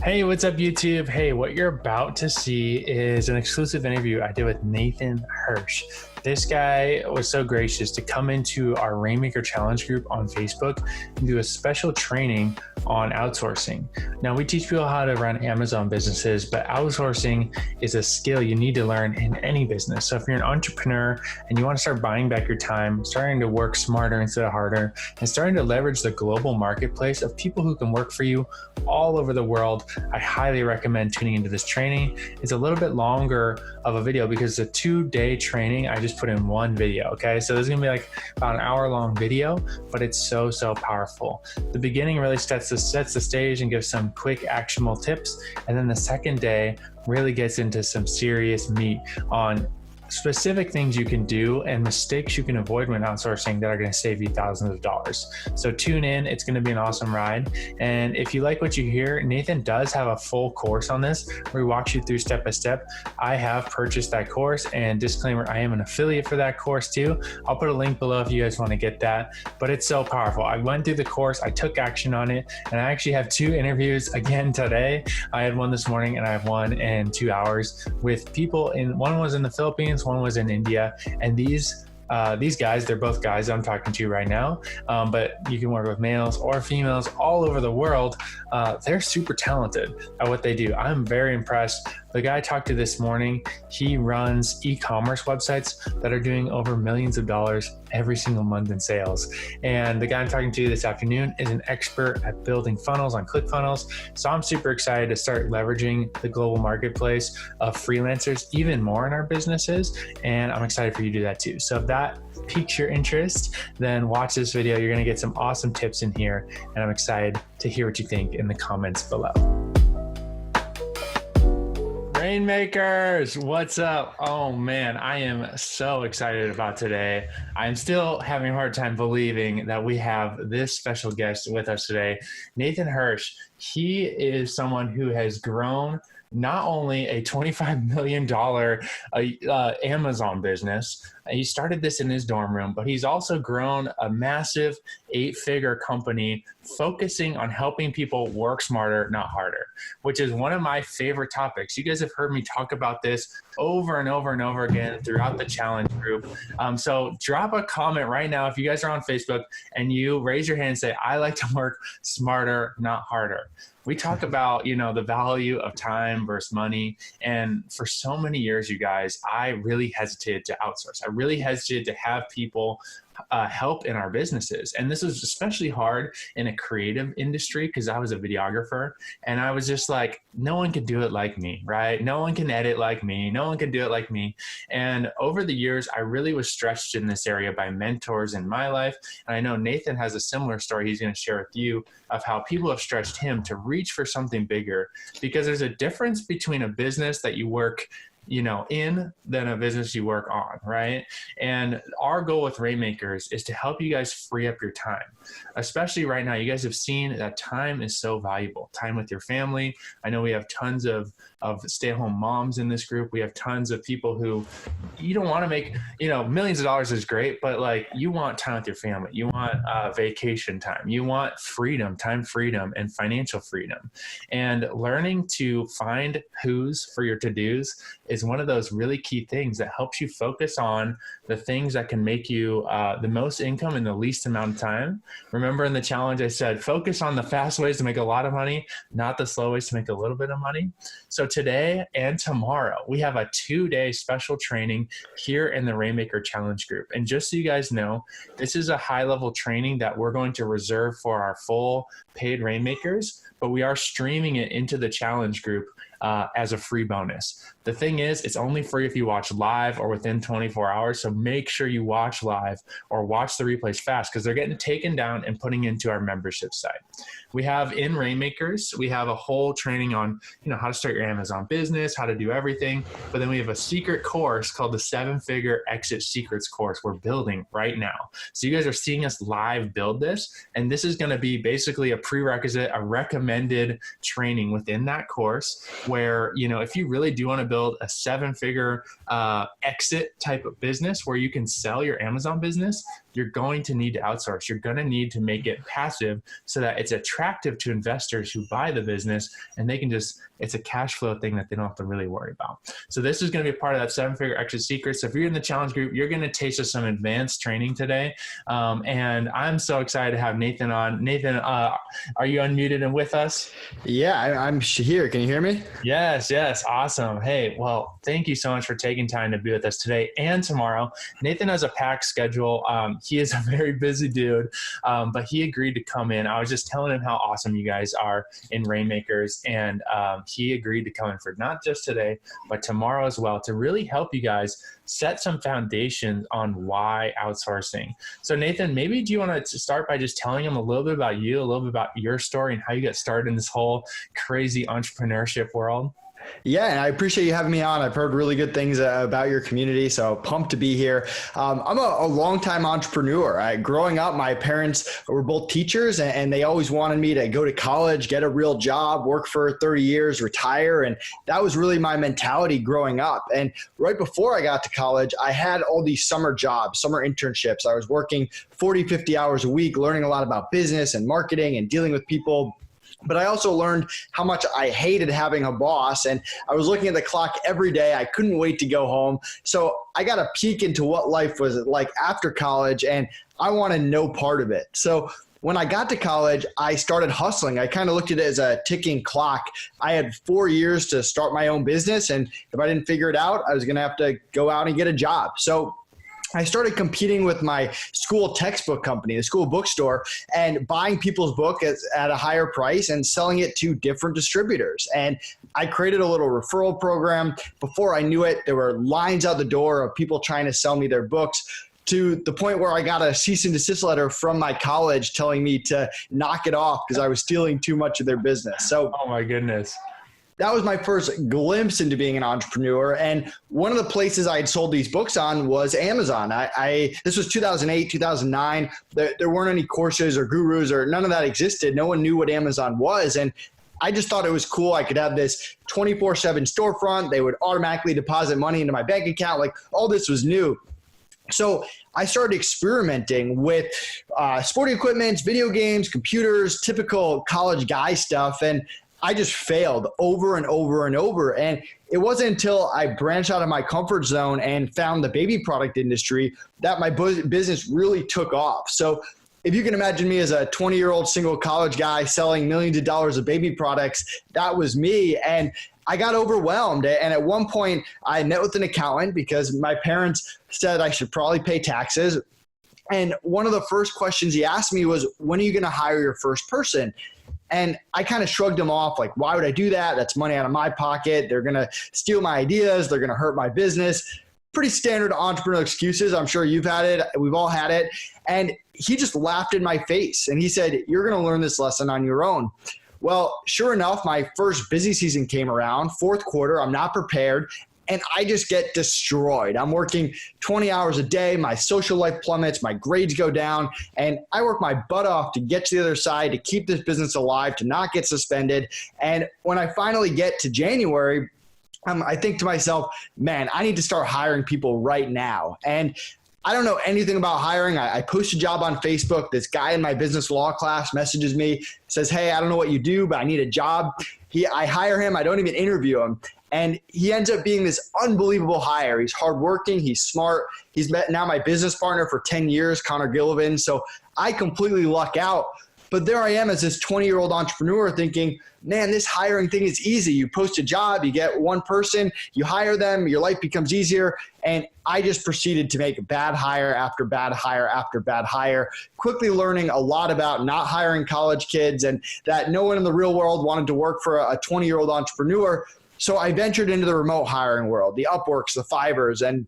Hey, what's up, YouTube? Hey, what you're about to see is an exclusive interview I did with Nathan Hirsch. This guy was so gracious to come into our Rainmaker Challenge group on Facebook and do a special training on outsourcing. Now, we teach people how to run Amazon businesses, but outsourcing is a skill you need to learn in any business. So if you're an entrepreneur and you want to start buying back your time, starting to work smarter instead of harder, and starting to leverage the global marketplace of people who can work for you all over the world, I highly recommend tuning into this training. It's a little bit longer of a video because it's a 2-day training. I just put in one video, okay? So this is gonna be like about an hour-long video, but it's so powerful. The beginning really sets the stage and gives some quick actionable tips, and then the second day really gets into some serious meat on specific things you can do and mistakes you can avoid when outsourcing that are going to save you thousands of dollars. So tune in. It's going to be an awesome ride. And if you like what you hear, Nathan does have a full course on this where he walks you through step by step. I have purchased that course, and disclaimer, I am an affiliate for that course too. I'll put a link below if you guys want to get that, but it's so powerful. I went through the course, I took action on it, and I actually have 2 interviews again today. I had one this morning and I have one in 2 hours with people one was in the Philippines, one was in India, and these guys, they're both guys I'm talking to right now, but you can work with males or females all over the world. They're super talented at what they do. I'm very impressed. The guy I talked to this morning, he runs e-commerce websites that are doing over millions of dollars every single month in sales. And the guy I'm talking to this afternoon is an expert at building funnels on ClickFunnels. So I'm super excited to start leveraging the global marketplace of freelancers even more in our businesses. And I'm excited for you to do that too. So if that piques your interest, then watch this video. You're gonna get some awesome tips in here. And I'm excited to hear what you think in the comments below. Rainmakers, what's up? Oh man, I am so excited about today. I'm still having a hard time believing that we have this special guest with us today, Nathan Hirsch. He is someone who has grown not only a $25 million Amazon business. He started this in his dorm room, but he's also grown a massive 8-figure company focusing on helping people work smarter, not harder, which is one of my favorite topics. You guys have heard me talk about this over and over and over again throughout the challenge group. So drop a comment right now if you guys are on Facebook and you raise your hand and say, I like to work smarter, not harder. We talk about, the value of time versus money. And for so many years, you guys, I really hesitated to outsource. I really hesitated to have people help in our businesses. And this was especially hard in a creative industry because I was a videographer and I was just like, no one can do it like me, right? No one can edit like me. No one can do it like me. And over the years, I really was stretched in this area by mentors in my life. And I know Nathan has a similar story he's going to share with you of how people have stretched him to reach for something bigger, because there's a difference between a business that you work in than a business you work on, right? And our goal with Rainmakers is to help you guys free up your time, especially right now. You guys have seen that time is so valuable. Time with your family. I know we have tons of stay-at-home moms in this group. We have tons of people who you don't want to make, millions of dollars is great, but like you want time with your family. You want vacation time. You want freedom, time freedom, and financial freedom. And learning to find who's for your to-dos is one of those really key things that helps you focus on the things that can make you the most income in the least amount of time. Remember in the challenge, I said, focus on the fast ways to make a lot of money, not the slow ways to make a little bit of money. So today and tomorrow, we have a 2-day special training here in the Rainmaker Challenge group. And just so you guys know, this is a high-level training that we're going to reserve for our full paid Rainmakers, but we are streaming it into the challenge group as a free bonus. The thing is, it's only free if you watch live or within 24 hours. So make sure you watch live or watch the replays fast because they're getting taken down and putting into our membership site. We have in Rainmakers, we have a whole training on, how to start your Amazon business, how to do everything. But then we have a secret course called the 7-Figure Exit Secrets course we're building right now. So you guys are seeing us live build this. And this is going to be basically a prerequisite, a recommended training within that course where, if you really do want to build a 7-figure exit type of business where you can sell your Amazon business, you're going to need to outsource. You're going to need to make it passive so that it's attractive to investors who buy the business, and they can just, it's a cash flow thing that they don't have to really worry about. So this is going to be a part of that 7-figure exit secret. So if you're in the challenge group, you're going to taste of some advanced training today. And I'm so excited to have Nathan on. Nathan, are you unmuted and with us? Yeah, I'm here. Can you hear me? Yes. Awesome. Hey, well, thank you so much for taking time to be with us today and tomorrow. Nathan has a packed schedule. He is a very busy dude, but he agreed to come in. I was just telling him how awesome you guys are in Rainmakers, and he agreed to come in for not just today, but tomorrow as well, to really help you guys set some foundations on why outsourcing. So Nathan, maybe do you want to start by just telling him a little bit about you, a little bit about your story and how you got started in this whole crazy entrepreneurship world? Yeah, and I appreciate you having me on. I've heard really good things about your community, so pumped to be here. I'm a longtime entrepreneur. Growing up, my parents were both teachers, and they always wanted me to go to college, get a real job, work for 30 years, retire, and that was really my mentality growing up. And right before I got to college, I had all these summer jobs, summer internships. I was working 40, 50 hours a week, learning a lot about business and marketing and dealing with people. But I also learned how much I hated having a boss, and I was looking at the clock every day. I couldn't wait to go home. So I got a peek into what life was like after college, and I wanted no part of it. So when I got to college, I started hustling. I kind of looked at it as a ticking clock. I had 4 years to start my own business, and if I didn't figure it out, I was going to have to go out and get a job. So I started competing with my school textbook company, the school bookstore, and buying people's book at a higher price and selling it to different distributors. And I created a little referral program. Before I knew it, there were lines out the door of people trying to sell me their books, to the point where I got a cease and desist letter from my college telling me to knock it off because I was stealing too much of their business. So, oh my goodness. That was my first glimpse into being an entrepreneur. And one of the places I had sold these books on was Amazon. This was 2008, 2009. There weren't any courses or gurus or none of that existed. No one knew what Amazon was. And I just thought it was cool. I could have this 24/7 storefront. They would automatically deposit money into my bank account. Like, all this was new. So I started experimenting with sporting equipment, video games, computers, typical college guy stuff. And I just failed over and over and over. And it wasn't until I branched out of my comfort zone and found the baby product industry that my business really took off. So if you can imagine me as a 20-year-old single college guy selling millions of dollars of baby products, that was me. And I got overwhelmed. And at one point, I met with an accountant because my parents said I should probably pay taxes. And one of the first questions he asked me was, when are you going to hire your first person? And I kind of shrugged him off, like, why would I do that? That's money out of my pocket. They're going to steal my ideas. They're going to hurt my business. Pretty standard entrepreneurial excuses. I'm sure you've had it. We've all had it. And he just laughed in my face. And he said, you're going to learn this lesson on your own. Well, sure enough, my first busy season came around, fourth quarter. I'm not prepared. And I just get destroyed. I'm working 20 hours a day. My social life plummets. My grades go down. And I work my butt off to get to the other side, to keep this business alive, to not get suspended. And when I finally get to January, I think to myself, man, I need to start hiring people right now. And I don't know anything about hiring. I post a job on Facebook. This guy in my business law class messages me, says, hey, I don't know what you do, but I need a job. I hire him. I don't even interview him. And he ends up being this unbelievable hire. He's hardworking. He's smart. He's met now my business partner for 10 years, Connor Gillivan. So I completely luck out. But there I am as this 20-year-old entrepreneur thinking, man, this hiring thing is easy. You post a job, you get one person, you hire them, your life becomes easier. And I just proceeded to make bad hire after bad hire after bad hire, quickly learning a lot about not hiring college kids and that no one in the real world wanted to work for a 20-year-old entrepreneur. So I ventured into the remote hiring world, the Upworks, the Fivers, and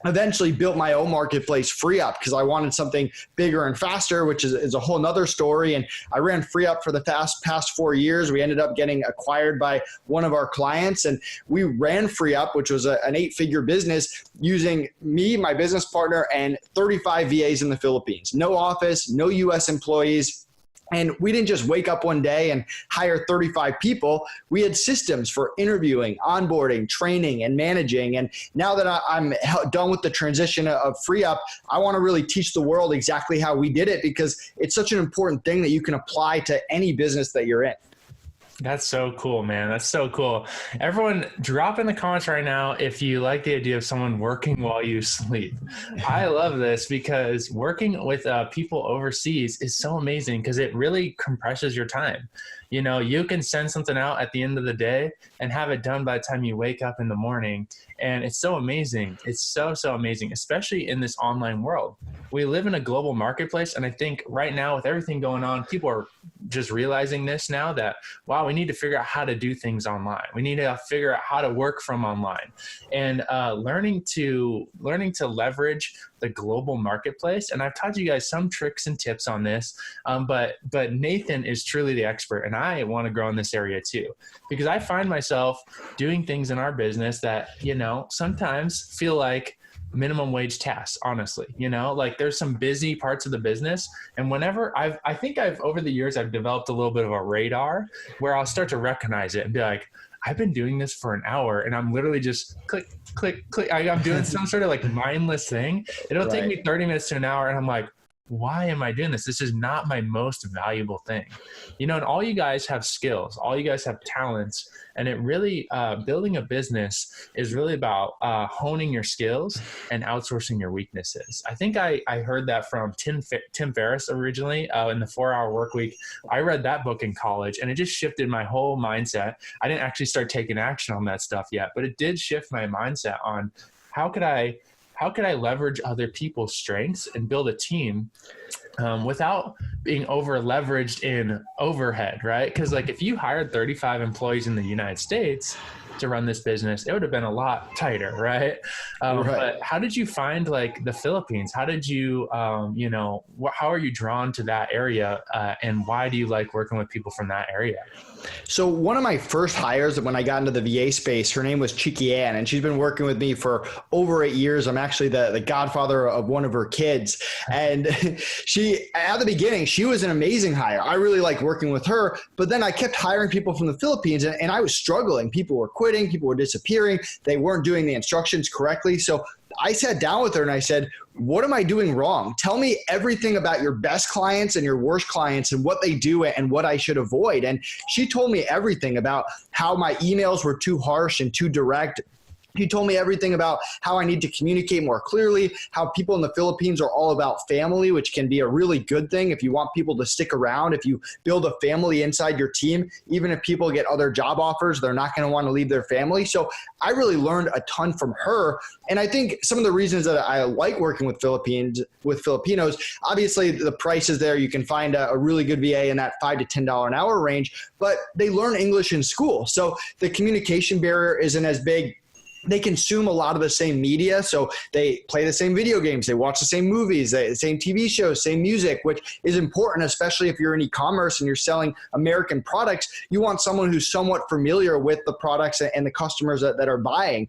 eventually built my own marketplace, FreeUp, because I wanted something bigger and faster, which is a whole nother story. And I ran FreeUp for the past 4 years. We ended up getting acquired by one of our clients, and we ran FreeUp, which was an 8-figure business, using me, my business partner, and 35 VAs in the Philippines. No office, no U.S. employees. And we didn't just wake up one day and hire 35 people. We had systems for interviewing, onboarding, training, and managing. And now that I'm done with the transition of FreeUp, I want to really teach the world exactly how we did it, because it's such an important thing that you can apply to any business that you're in. That's so cool, man. That's so cool. Everyone, drop in the comments right now if you like the idea of someone working while you sleep. I love this because working with people overseas is so amazing because it really compresses your time. You know, you can send something out at the end of the day and have it done by the time you wake up in the morning. And it's so amazing. It's so, so amazing, especially in this online world. We live in a global marketplace. And I think right now with everything going on, people are just realizing this now that, wow, we need to figure out how to do things online. We need to figure out how to work from online, and learning to leverage the global marketplace. And I've taught you guys some tricks and tips on this, but Nathan is truly the expert, and I want to grow in this area too, because I find myself doing things in our business that, you know, sometimes feel like minimum wage tasks, honestly. You know, like there's some busy parts of the business, and whenever I think over the years I've developed a little bit of a radar where I'll start to recognize it and be like, I've been doing this for an hour and I'm literally just click, click, click. I'm doing some sort of like mindless thing. It'll take me 30 minutes to an hour, and I'm like, why am I doing this? This is not my most valuable thing. You know, and all you guys have skills, all you guys have talents, and it really, building a business is really about honing your skills and outsourcing your weaknesses. I think I heard that from Tim Ferriss originally in the 4-Hour Workweek. I read that book in college, and it just shifted my whole mindset. I didn't actually start taking action on that stuff yet, but it did shift my mindset on how could I leverage other people's strengths and build a team without being over leveraged in overhead, right? Because like if you hired 35 employees in the United States to run this business, it would have been a lot tighter, right? But how did you find like the Philippines? How did you, how are you drawn to that area, and why do you like working with people from that area? So one of my first hires when I got into the VA space, her name was Chiki Ann, and she's been working with me for over 8 years. I'm actually the godfather of one of her kids. And at the beginning, she was an amazing hire. I really liked working with her, but then I kept hiring people from the Philippines, and I was struggling. People were quitting, people were disappearing. They weren't doing the instructions correctly. So I sat down with her and I said, what am I doing wrong? Tell me everything about your best clients and your worst clients and what they do and what I should avoid. And she told me everything about how my emails were too harsh and too direct. He told me everything about how I need to communicate more clearly, how people in the Philippines are all about family, which can be a really good thing if you want people to stick around. If you build a family inside your team, even if people get other job offers, they're not going to want to leave their family. So I really learned a ton from her. And I think some of the reasons that I like working with Filipinos, obviously the price is there. You can find a really good VA in that $5 to $10 an hour range, but they learn English in school. So the communication barrier isn't as big. They consume a lot of the same media. So they play the same video games. They watch the same movies, the same TV shows, same music, which is important, especially if you're in e-commerce and you're selling American products. You want someone who's somewhat familiar with the products and the customers that are buying.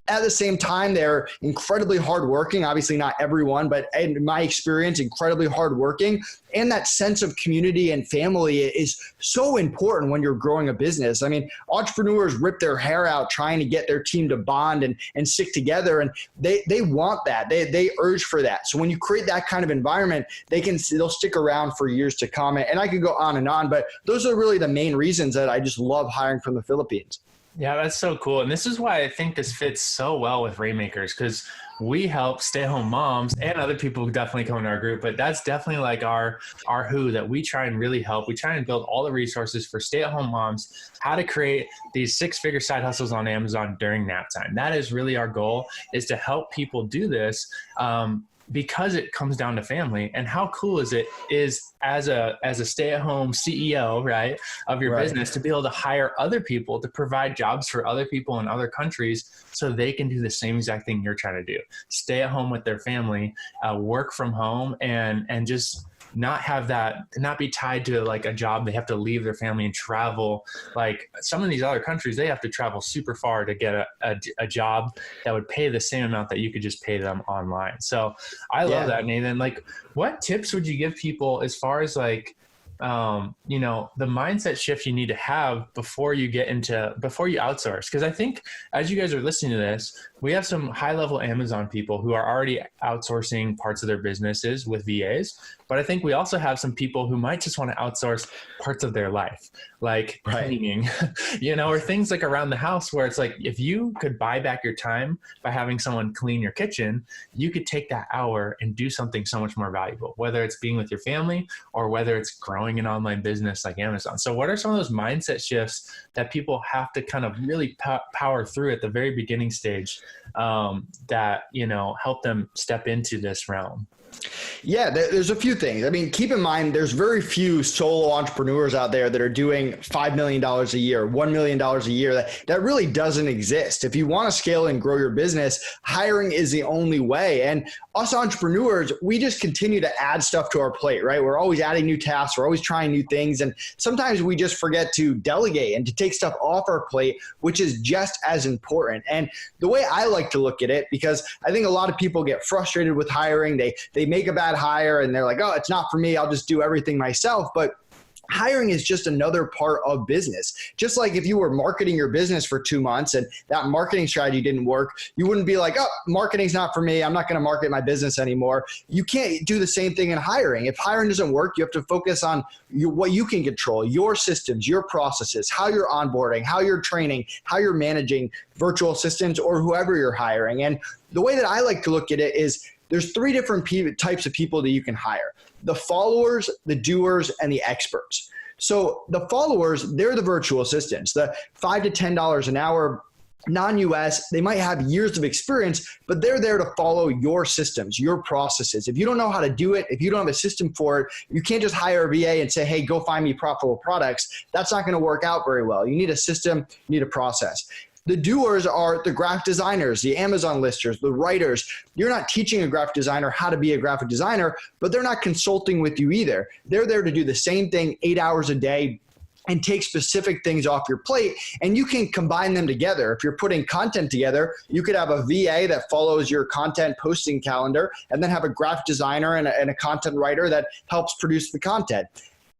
At the same time, they're incredibly hardworking. Obviously not everyone, but in my experience, incredibly hardworking. And that sense of community and family is so important when you're growing a business. I mean, entrepreneurs rip their hair out trying to get their team to bond and stick together. And they want that. They urge for that. So when you create that kind of environment, they'll stick around for years to come. And I could go on, but those are really the main reasons that I just love hiring from the Philippines. Yeah, that's so cool. And this is why I think this fits so well with Rainmakers, because we help stay-at-home moms and other people who definitely come in our group. But that's definitely like our who that we try and really help. We try and build all the resources for stay-at-home moms, how to create these 6-figure side hustles on Amazon during nap time. That is really our goal, is to help people do this. Because it comes down to family. And how cool is it as a stay-at-home CEO, right, of your business, to be able to hire other people to provide jobs for other people in other countries so they can do the same exact thing you're trying to do. Stay at home with their family, work from home, and just not be tied to like a job. They have to leave their family and travel. Like some of these other countries, they have to travel super far to get a job that would pay the same amount that you could just pay them online. So I love that, Nathan. Like, what tips would you give people as far as like the mindset shift you need to have before you outsource. Because I think as you guys are listening to this, we have some high level Amazon people who are already outsourcing parts of their businesses with VAs. But I think we also have some people who might just want to outsource parts of their life, like cleaning, or things like around the house, where it's like, if you could buy back your time by having someone clean your kitchen, you could take that hour and do something so much more valuable, whether it's being with your family or whether it's growing an online business like Amazon. So what are some of those mindset shifts that people have to kind of really power through at the very beginning stage that, help them step into this realm? Yeah, there's a few things. I mean, keep in mind, there's very few solo entrepreneurs out there that are doing $5 million a year, $1 million a year. That really doesn't exist. If you want to scale and grow your business, hiring is the only way. And us entrepreneurs, we just continue to add stuff to our plate, right? We're always adding new tasks. We're always trying new things. And sometimes we just forget to delegate and to take stuff off our plate, which is just as important. And the way I like to look at it, because I think a lot of people get frustrated with hiring, they make a bad hire and they're like, oh, it's not for me, I'll just do everything myself. But hiring is just another part of business. Just like if you were marketing your business for 2 months and that marketing strategy didn't work, you wouldn't be like, oh, marketing's not for me, I'm not going to market my business anymore. You can't do the same thing in hiring. If hiring doesn't work, you have to focus on what you can control, your systems, your processes, how you're onboarding, how you're training, how you're managing virtual assistants or whoever you're hiring. And the way that I like to look at it is there's 3 different types of people that you can hire: the followers, the doers, and the experts. So the followers, they're the virtual assistants, the $5 to $10 an hour, non-US, they might have years of experience, but they're there to follow your systems, your processes. If you don't know how to do it, if you don't have a system for it, you can't just hire a VA and say, hey, go find me profitable products. That's not going to work out very well. You need a system, you need a process. The doers are the graphic designers, the Amazon listers, the writers. You're not teaching a graphic designer how to be a graphic designer, but they're not consulting with you either. They're there to do the same thing 8 hours a day and take specific things off your plate, and you can combine them together. If you're putting content together, you could have a VA that follows your content posting calendar and then have a graphic designer and a content writer that helps produce the content.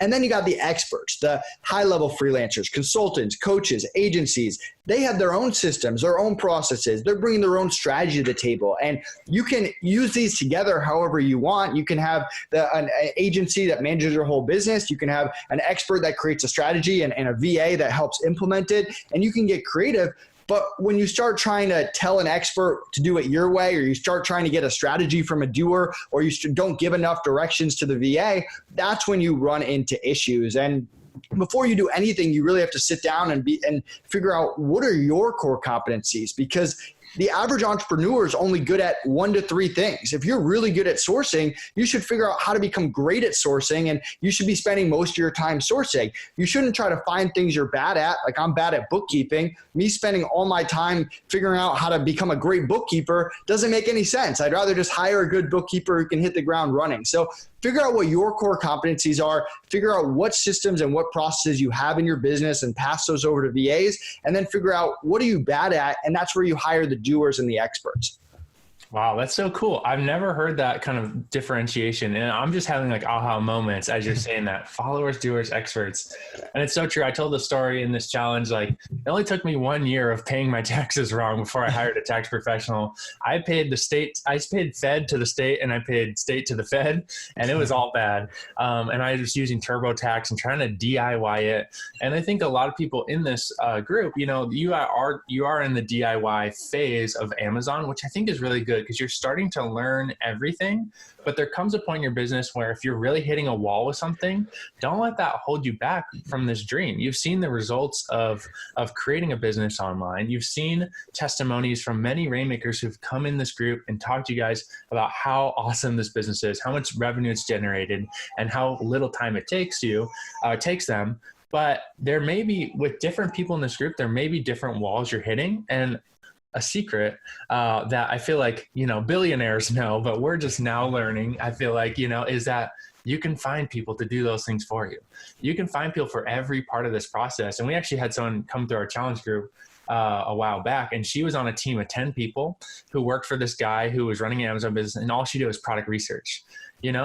And then you got the experts, the high-level freelancers, consultants, coaches, agencies. They have their own systems, their own processes. They're bringing their own strategy to the table. And you can use these together however you want. You can have an agency that manages your whole business. You can have an expert that creates a strategy and a VA that helps implement it. And you can get creative. But when you start trying to tell an expert to do it your way, or you start trying to get a strategy from a doer, or you don't give enough directions to the VA, that's when you run into issues. And before you do anything, you really have to sit down and figure out what are your core competencies, because the average entrepreneur is only good at 1 to 3 things. If you're really good at sourcing, you should figure out how to become great at sourcing, and you should be spending most of your time sourcing. You shouldn't try to find things you're bad at. Like, I'm bad at bookkeeping. Me spending all my time figuring out how to become a great bookkeeper doesn't make any sense. I'd rather just hire a good bookkeeper who can hit the ground running. So figure out what your core competencies are, figure out what systems and what processes you have in your business and pass those over to VAs, and then figure out what are you bad at, and that's where you hire the doers and the experts. Wow, that's so cool. I've never heard that kind of differentiation. And I'm just having like aha moments as you're saying that. Followers, doers, experts. And it's so true. I told the story in this challenge, like it only took me 1 year of paying my taxes wrong before I hired a tax professional. I paid the state, I paid Fed to the state, and I paid state to the Fed, and it was all bad. And I was using TurboTax and trying to DIY it. And I think a lot of people in this group, you are in the DIY phase of Amazon, which I think is really good, because you're starting to learn everything. But there comes a point in your business where if you're really hitting a wall with something, don't let that hold you back from this dream. You've seen the results of creating a business online. You've seen testimonies from many Rainmakers who've come in this group and talked to you guys about how awesome this business is, how much revenue it's generated, and how little time it takes them. But there may be, with different people in this group, there may be different walls you're hitting. And a secret that I feel like, billionaires know, but we're just now learning, I feel like, is that you can find people to do those things for you. You can find people for every part of this process. And we actually had someone come through our challenge group a while back, and she was on a team of 10 people who worked for this guy who was running an Amazon business, and all she did was product research.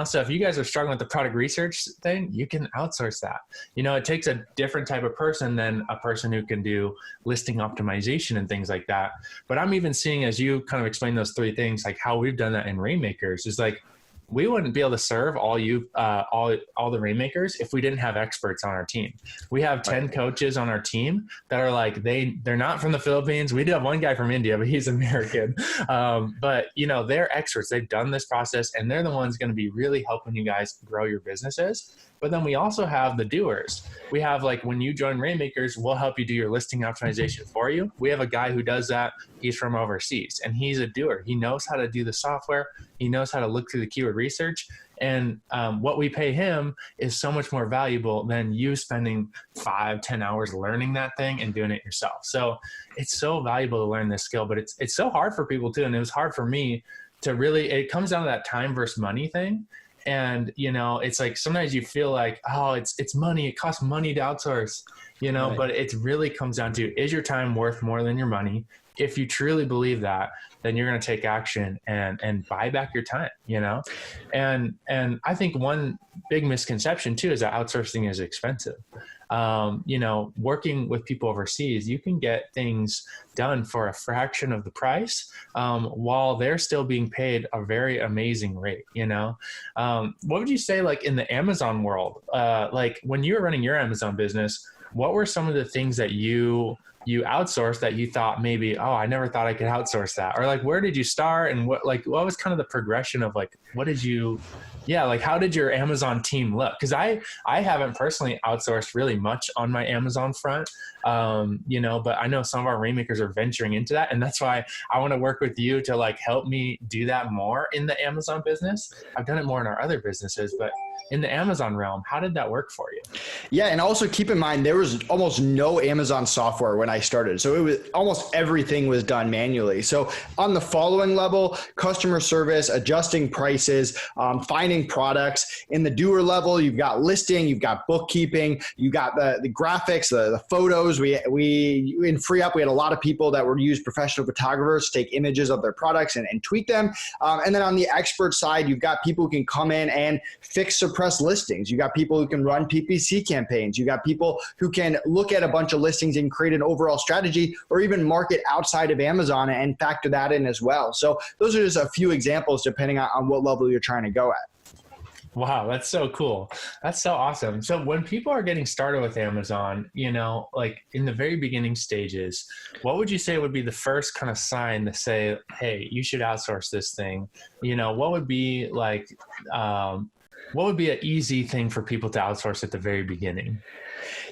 So if you guys are struggling with the product research thing, you can outsource that. It takes a different type of person than a person who can do listing optimization and things like that. But I'm even seeing, as you kind of explain those three things, like how we've done that in Rainmakers is like, we wouldn't be able to serve all the Rainmakers if we didn't have experts on our team. We have 10 coaches on our team that are like, they're not from the Philippines. We do have one guy from India, but he's American. But they're experts. They've done this process, and they're the ones going to be really helping you guys grow your businesses. But then we also have the doers. We have, like, when you join Rainmakers, we'll help you do your listing optimization for you. We have a guy who does that. He's from overseas, and he's a doer. He knows how to do the software. He knows how to look through the keyword research. And what we pay him is so much more valuable than you spending 5-10 hours learning that thing and doing it yourself. So it's so valuable to learn this skill, but it's so hard for people too. And it was hard for me to really, it comes down to that time versus money thing. And, it's like, sometimes you feel like, oh, it's money. It costs money to outsource, right. But it really comes down to, is your time worth more than your money? If you truly believe that, then you're going to take action and buy back your time, And I think one big misconception too is that outsourcing is expensive. Working with people overseas, you can get things done for a fraction of the price, while they're still being paid a very amazing rate. What would you say, like, in the Amazon world, like when you were running your Amazon business, what were some of the things that you outsourced that you thought maybe, oh, I never thought I could outsource that? Or like, where did you start, and what was kind of the progression of, like, how did your Amazon team look? Because I haven't personally outsourced really much on my Amazon front, but I know some of our Rainmakers are venturing into that. And that's why I want to work with you to, like, help me do that more in the Amazon business. I've done it more in our other businesses, but in the Amazon realm, how did that work for you? Yeah. And also keep in mind, there was almost no Amazon software when I started. So it was almost everything was done manually. So on the following level, customer service, adjusting prices, finding products. In the doer level, you've got listing, you've got bookkeeping, you got the graphics, the photos. We in FreeUp, we had a lot of people that would use professional photographers to take images of their products and tweak them. And then on the expert side, you've got people who can come in and fix suppress listings. You got people who can run PPC campaigns. You got people who can look at a bunch of listings and create an overall strategy, or even market outside of Amazon and factor that in as well. So those are just a few examples depending on what level you're trying to go at. Wow, that's so cool. That's so awesome. So when people are getting started with Amazon, like in the very beginning stages, what would you say would be the first kind of sign to say, hey, you should outsource this thing? What would be like, what would be an easy thing for people to outsource at the very beginning?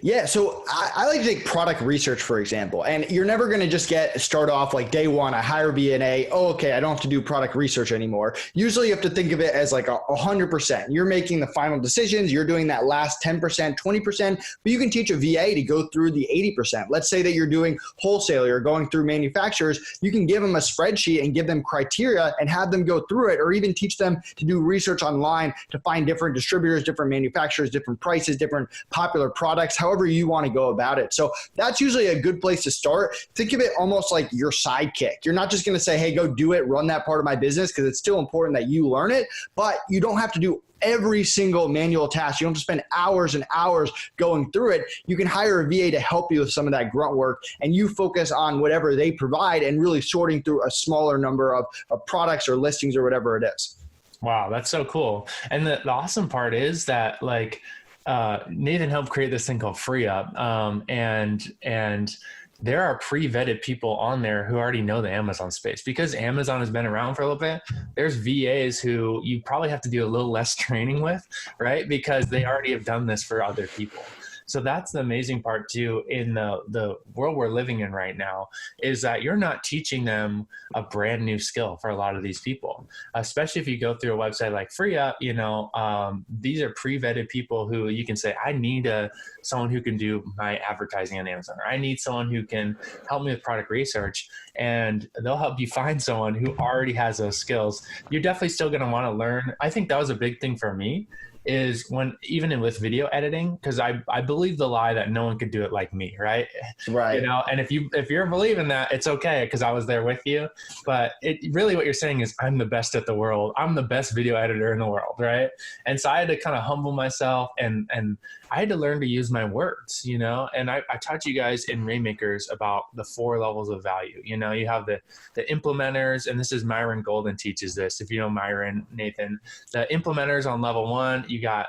Yeah. So I like to take product research, for example, and you're never going to just start off like day one, I hire VNA. Oh, okay. I don't have to do product research anymore. Usually you have to think of it as like 100%. You're making the final decisions. You're doing that last 10%, 20%, but you can teach a VA to go through the 80%. Let's say that you're doing wholesale, you're going through manufacturers. You can give them a spreadsheet and give them criteria and have them go through it, or even teach them to do research online to find different distributors, different manufacturers, different prices, different popular products, however you want to go about it. So that's usually a good place to start. Think of it almost like your sidekick. You're not just going to say, hey, go do it, run that part of my business, because it's still important that you learn it, but you don't have to do every single manual task. You don't have to spend hours and hours going through it. You can hire a VA to help you with some of that grunt work, and you focus on whatever they provide and really sorting through a smaller number of products or listings or whatever it is. Wow, that's so cool. And the awesome part is that, like, Nathan helped create this thing called FreeUp, and there are pre-vetted people on there who already know the Amazon space. Because Amazon has been around for a little bit, there's VAs who you probably have to do a little less training with, right? Because they already have done this for other people. So that's the amazing part too in the world we're living in right now, is that you're not teaching them a brand new skill for a lot of these people, especially if you go through a website like FreeUp. These are pre-vetted people who you can say, I need someone who can do my advertising on Amazon, or I need someone who can help me with product research, and they'll help you find someone who already has those skills. You're definitely still going to want to learn. I think that was a big thing for me, is when, even with video editing, because I believe the lie that no one could do it like me, right? Right. You know, and if you're believing that, it's okay, because I was there with you. But it really, what you're saying is, I'm the best at the world. I'm the best video editor in the world, right? And so I had to kind of humble myself, and I had to learn to use my words, you know. And I taught you guys in Rainmakers about the 4 levels of value. You know, you have the implementers, and this is Myron Golden teaches this. If you know Myron, Nathan, the implementers on level 1, you got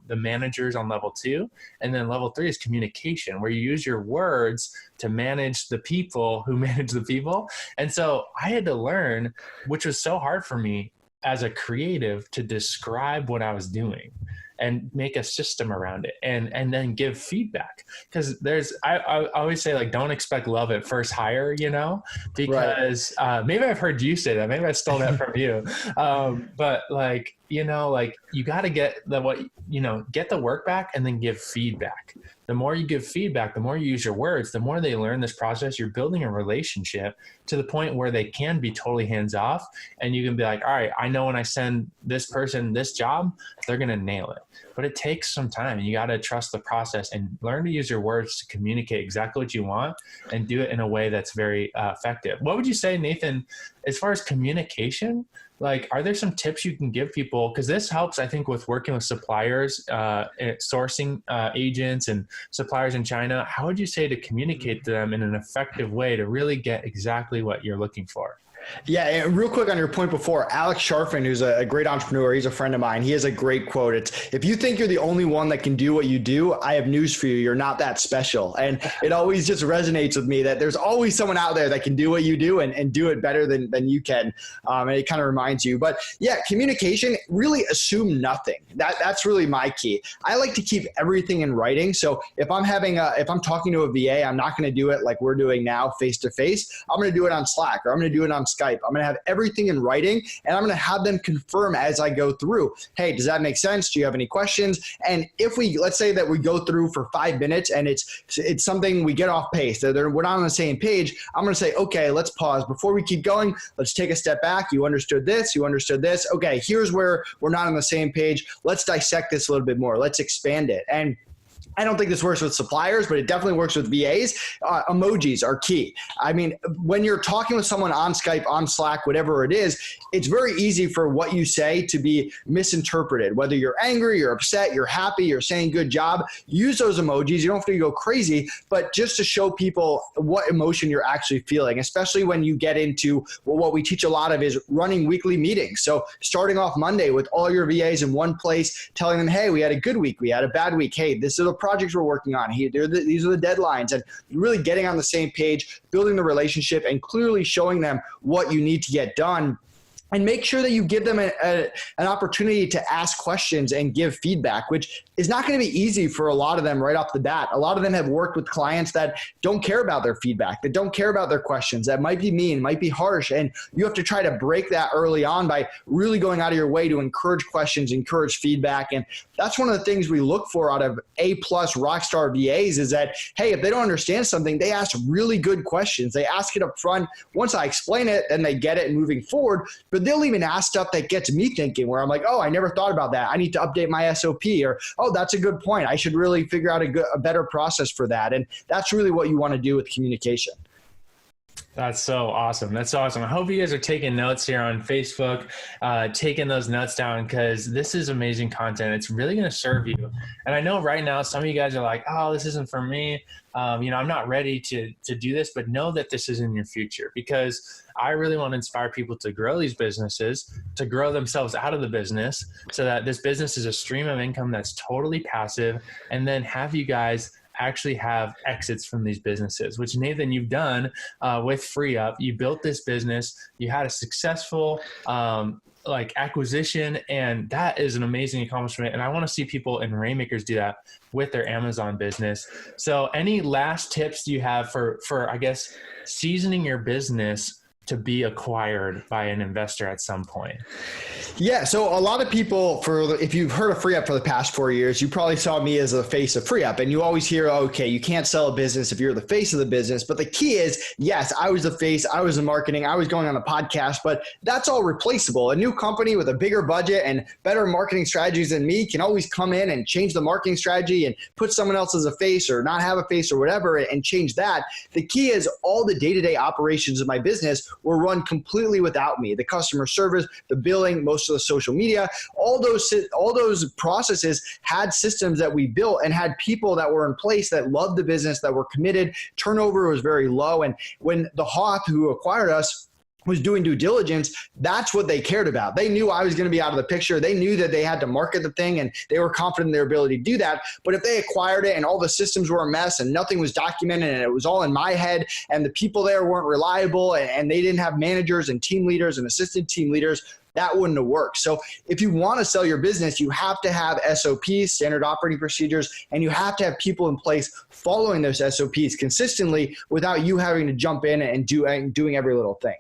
the managers on level 2, and then level 3 is communication, where you use your words to manage the people who manage the people. And so I had to learn, which was so hard for me as a creative, to describe what I was doing and make a system around it, and then give feedback. Because I always say, like, don't expect love at first hire, you know, because maybe I've heard you say that, maybe I stole that from you. But like, you know, like, you got to get the work back and then give feedback. The more you give feedback, the more you use your words, the more they learn this process. You're building a relationship to the point where they can be totally hands off, and you can be like, all right, I know when I send this person this job, they're going to nail it. But it takes some time, and you got to trust the process and learn to use your words to communicate exactly what you want, and do it in a way that's very effective. What would you say, Nathan, as far as communication? Like, are there some tips you can give people? Because this helps, I think, with working with suppliers, sourcing agents and suppliers in China. How would you say to communicate to them in an effective way to really get exactly what you're looking for? Yeah, and real quick on your point before, Alex Sharfin, who's a great entrepreneur, he's a friend of mine. He has a great quote. It's, if you think you're the only one that can do what you do, I have news for you. You're not that special. And it always just resonates with me that there's always someone out there that can do what you do and do it better than you can. And it kind of reminds you. But yeah, communication, really assume nothing. That's really my key. I like to keep everything in writing. So if I'm talking to a VA, I'm not going to do it like we're doing now, face to face. I'm going to do it on Slack, or I'm going to do it on Skype. I'm going to have everything in writing, and I'm going to have them confirm as I go through. Hey, does that make sense? Do you have any questions? And if let's say that we go through for 5 minutes and it's something we get off pace, we're not on the same page, I'm going to say, okay, let's pause. Before we keep going, let's take a step back. You understood this. You understood this. Okay, here's where we're not on the same page. Let's dissect this a little bit more. Let's expand it. And I don't think this works with suppliers, but it definitely works with VAs. Emojis are key. I mean, when you're talking with someone on Skype, on Slack, whatever it is, it's very easy for what you say to be misinterpreted. Whether you're angry, you're upset, you're happy, you're saying good job, use those emojis. You don't have to go crazy, but just to show people what emotion you're actually feeling, especially when you get into what we teach a lot of is running weekly meetings. So starting off Monday with all your VAs in one place, telling them, hey, we had a good week, we had a bad week. Hey, this is a projects we're working on. These are the deadlines, and really getting on the same page, building the relationship, and clearly showing them what you need to get done. And make sure that you give them an opportunity to ask questions and give feedback, which is not going to be easy for a lot of them right off the bat. A lot of them have worked with clients that don't care about their feedback, that don't care about their questions, that might be mean, might be harsh. And you have to try to break that early on by really going out of your way to encourage questions, encourage feedback. And that's one of the things we look for out of A-plus rockstar VAs is that, hey, if they don't understand something, they ask really good questions. They ask it up front. Once I explain it, then they get it and moving forward. But they'll even ask stuff that gets me thinking, where I'm like, oh, I never thought about that. I need to update my SOP, or, oh, that's a good point. I should really figure out a better process for that. And that's really what you want to do with communication. That's so awesome. That's awesome. I hope you guys are taking notes here on Facebook, taking those notes down, because this is amazing content. It's really going to serve you. And I know right now some of you guys are like, oh, this isn't for me. I'm not ready to do this, but know that this is in your future, because I really want to inspire people to grow these businesses, to grow themselves out of the business, so that this business is a stream of income that's totally passive, and then have you guys actually have exits from these businesses, which Nathan, you've done with Free Up. You built this business, you had a successful acquisition, and that is an amazing accomplishment. And I want to see people in Rainmakers do that with their Amazon business. So any last tips do you have for I guess, seasoning your business to be acquired by an investor at some point? Yeah. So a lot of people, if you've heard of FreeUp for the past 4 years, you probably saw me as the face of FreeUp. And you always hear, okay, you can't sell a business if you're the face of the business. But the key is, yes, I was the face, I was the marketing, I was going on a podcast, but that's all replaceable. A new company with a bigger budget and better marketing strategies than me can always come in and change the marketing strategy and put someone else as a face or not have a face or whatever and change that. The key is all the day-to-day operations of my business were run completely without me. The customer service, the billing, most of the social media, all those processes had systems that we built and had people that were in place that loved the business, that were committed. Turnover was very low. And when the Hoth who acquired us was doing due diligence, that's what they cared about. They knew I was going to be out of the picture. They knew that they had to market the thing and they were confident in their ability to do that. But if they acquired it and all the systems were a mess and nothing was documented and it was all in my head and the people there weren't reliable and they didn't have managers and team leaders and assistant team leaders, that wouldn't have worked. So if you want to sell your business, you have to have SOPs, standard operating procedures, and you have to have people in place following those SOPs consistently without you having to jump in and doing every little thing.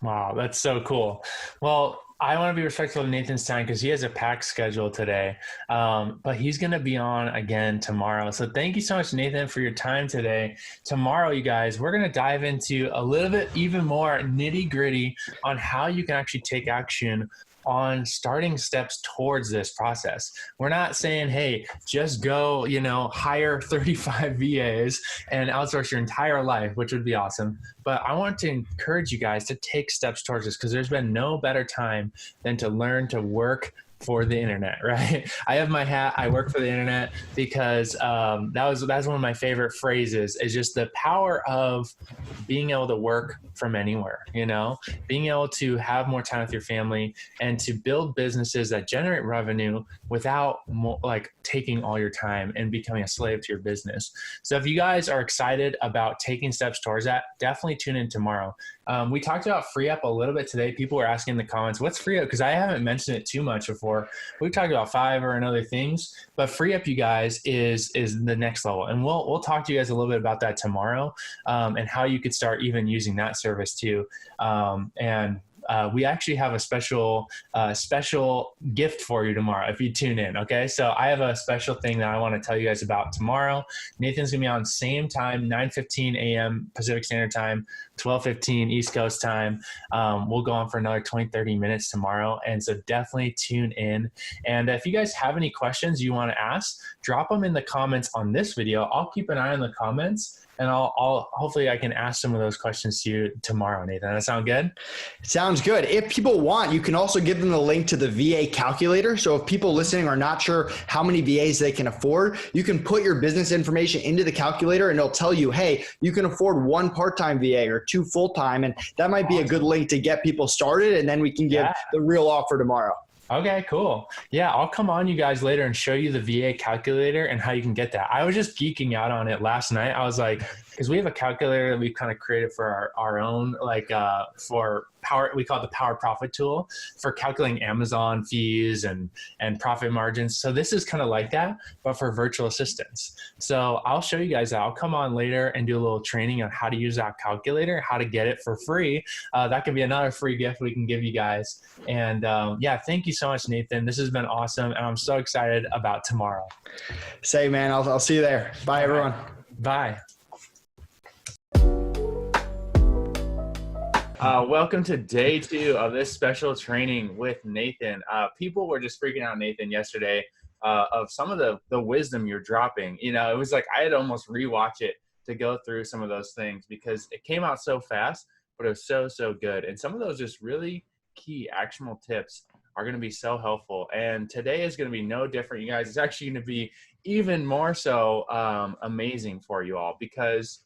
Wow, that's so cool. Well, I want to be respectful of Nathan's time because he has a packed schedule today, but he's going to be on again tomorrow. So thank you so much, Nathan, for your time today. Tomorrow, you guys, we're going to dive into a little bit even more nitty gritty on how you can actually take action on starting steps towards this process. We're not saying, hey, just go, hire 35 VAs and outsource your entire life, which would be awesome. But I want to encourage you guys to take steps towards this because there's been no better time than to learn to work for the internet, right? I have my hat. I work for the internet because that's one of my favorite phrases is just the power of being able to work from anywhere, being able to have more time with your family and to build businesses that generate revenue without taking all your time and becoming a slave to your business. So if you guys are excited about taking steps towards that, definitely tune in tomorrow. We talked about FreeUp a little bit today. People were asking in the comments, what's FreeUp? Because I haven't mentioned it too much before. We've talked about Fiverr and other things, but FreeUp, you guys, is the next level. And we'll talk to you guys a little bit about that tomorrow and how you could start even using that service too. We actually have a special gift for you tomorrow if you tune in. Okay. So I have a special thing that I want to tell you guys about tomorrow. Nathan's going to be on same time, 9:15 a.m. Pacific Standard Time, 12:15 East Coast time. We'll go on for another 20-30 minutes tomorrow. And so definitely tune in. And if you guys have any questions you want to ask, drop them in the comments on this video. I'll keep an eye on the comments and I'll hopefully I can ask some of those questions to you tomorrow, Nathan. That sound good? Sounds good. If people want, you can also give them the link to the VA calculator. So if people listening are not sure how many VAs they can afford, you can put your business information into the calculator and it'll tell you, hey, you can afford one part-time VA or two full-time. And that might be a good link to get people started. And then we can give the real offer tomorrow. Okay, cool. Yeah, I'll come on you guys later and show you the VA calculator and how you can get that. I was just geeking out on it last night. I was like, because we have a calculator that we've kind of created for our own, for power, we call it the Power Profit tool for calculating Amazon fees and profit margins. So this is kind of like that, but for virtual assistants. So I'll show you guys that. I'll come on later and do a little training on how to use that calculator, how to get it for free. That could be another free gift we can give you guys. And thank you so much, Nathan. This has been awesome. And I'm so excited about tomorrow. Say, man, I'll see you there. Bye, everyone. Bye. Welcome to day 2 of this special training with Nathan. People were just freaking out Nathan yesterday of some of the wisdom you're dropping. It was like I had to almost rewatch it to go through some of those things because it came out so fast, but it was so good. And some of those just really key actionable tips are going to be so helpful. And today is going to be no different, you guys. It's actually going to be even more so amazing for you all because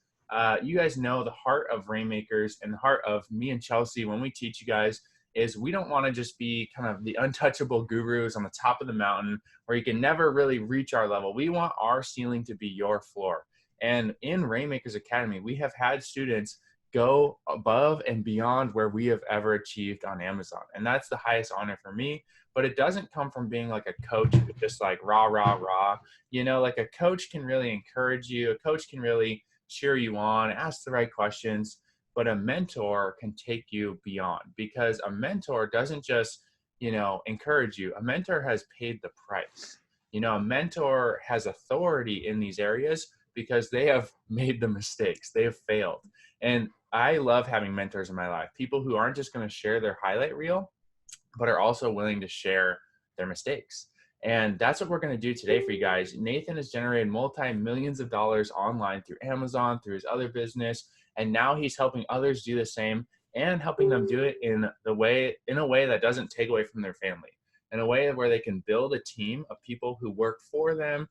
you guys know the heart of Rainmakers and the heart of me and Chelsea when we teach you guys is we don't want to just be kind of the untouchable gurus on the top of the mountain where you can never really reach our level. We want our ceiling to be your floor. And in Rainmakers Academy, we have had students go above and beyond where we have ever achieved on Amazon. And that's the highest honor for me. But it doesn't come from being like a coach who just like rah. Like a coach can really encourage you. A coach can really cheer you on, ask the right questions. but a mentor can take you beyond, because a mentor doesn't just, encourage you. A mentor has paid the price. A mentor has authority in these areas because they have made the mistakes, they have failed. And I love having mentors in my life, people who aren't just going to share their highlight reel, but are also willing to share their mistakes. And that's what we're going to do today for you guys. Nathan has generated multi-millions of dollars online through Amazon, through his other business. And now he's helping others do the same and helping them do it in a way that doesn't take away from their family, in a way where they can build a team of people who work for them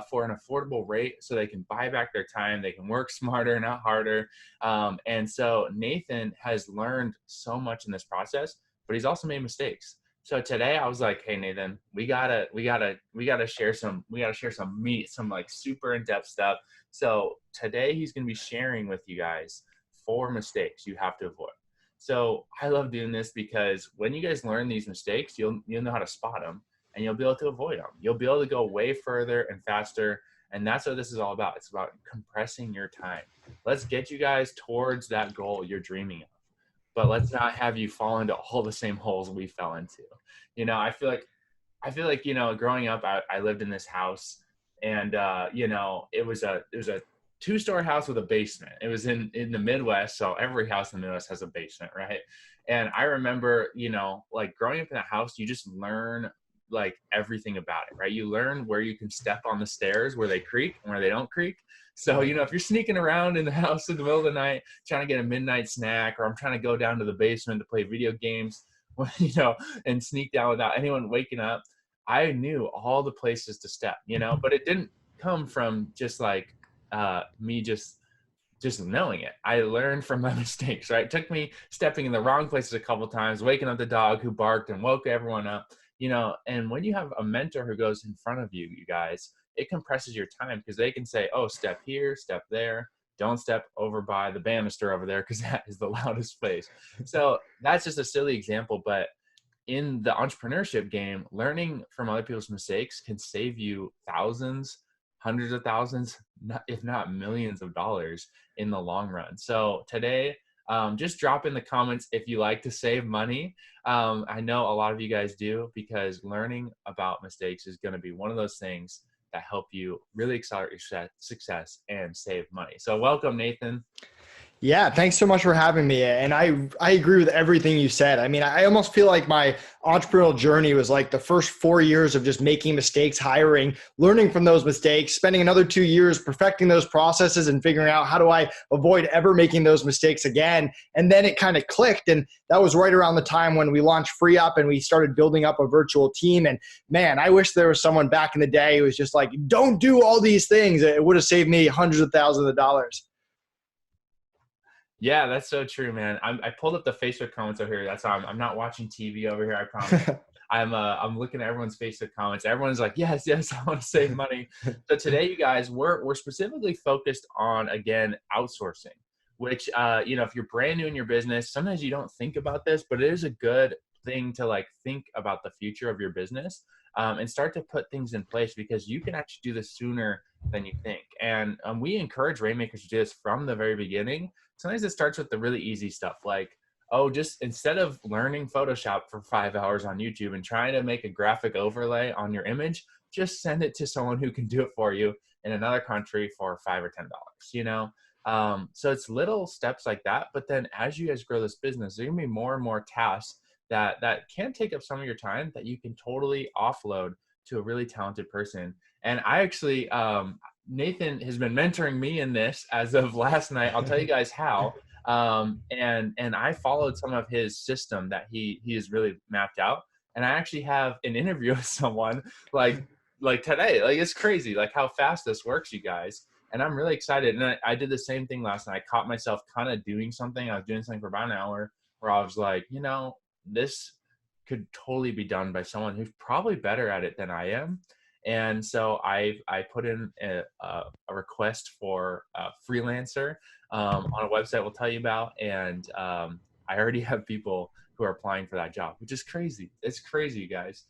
for an affordable rate, so they can buy back their time. They can work smarter, not harder. And so Nathan has learned so much in this process, but he's also made mistakes. So today I was like, hey Nathan, we gotta share some meat, some like super in-depth stuff. So today he's gonna be sharing with you guys 4 mistakes you have to avoid. So I love doing this because when you guys learn these mistakes, you'll know how to spot them, and you'll be able to avoid them. You'll be able to go way further and faster. And that's what this is all about. It's about compressing your time. Let's get you guys towards that goal you're dreaming of, but let's not have you fall into all the same holes we fell into. I feel like, growing up, I lived in this house, and, it was a 2-story house with a basement. It was in the Midwest. So every house in the Midwest has a basement, right? And I remember, like growing up in that house, you just learn like everything about it, right? You learn where you can step on the stairs, where they creak and where they don't creak. So, if you're sneaking around in the house in the middle of the night, trying to get a midnight snack, or I'm trying to go down to the basement to play video games, and sneak down without anyone waking up, I knew all the places to step, but it didn't come from just like me just knowing it. I learned from my mistakes, right? It took me stepping in the wrong places a couple times, waking up the dog who barked and woke everyone up, and when you have a mentor who goes in front of you, you guys, it compresses your time, because they can say, oh, step here, step there. Don't step over by the banister over there, because that is the loudest place. So that's just a silly example, but in the entrepreneurship game, learning from other people's mistakes can save you thousands, hundreds of thousands, if not millions of dollars in the long run. So today, just drop in the comments if you like to save money. I know a lot of you guys do, because learning about mistakes is going to be one of those things that help you really accelerate your success and save money. So welcome, Nathan. Yeah, thanks so much for having me. And I agree with everything you said. I mean, I almost feel like my entrepreneurial journey was like the first 4 years of just making mistakes, hiring, learning from those mistakes, spending another 2 years perfecting those processes and figuring out how do I avoid ever making those mistakes again. And then it kind of clicked. And that was right around the time when we launched Free Up and we started building up a virtual team. And man, I wish there was someone back in the day who was just like, don't do all these things. It would have saved me hundreds of thousands of dollars. Yeah, that's so true, man. I pulled up the Facebook comments over here. That's how I'm not watching TV over here, I promise. I'm looking at everyone's Facebook comments. Everyone's like, yes, I want to save money. So today, you guys, we're specifically focused on, again, outsourcing, which, if you're brand new in your business, sometimes you don't think about this, but it is a good thing to like think about the future of your business, and start to put things in place, because you can actually do this sooner than you think. And we encourage Rainmakers to do this from the very beginning. Sometimes it starts with the really easy stuff, like, oh, just instead of learning Photoshop for 5 hours on YouTube and trying to make a graphic overlay on your image, just send it to someone who can do it for you in another country for $5 or $10, So it's little steps like that. But then as you guys grow this business, there are gonna be more and more tasks that can take up some of your time that you can totally offload to a really talented person. And I actually, Nathan has been mentoring me in this as of last night. I'll tell you guys how. And I followed some of his system that he has really mapped out. And I actually have an interview with someone like today. Like, it's crazy, like how fast this works, you guys. And I'm really excited. And I did the same thing last night. I caught myself kind of doing something. I was doing something for about an hour where I was like, this could totally be done by someone who's probably better at it than I am. And so I put in a request for a freelancer on a website we'll tell you about. And I already have people who are applying for that job, which is crazy. It's crazy, you guys.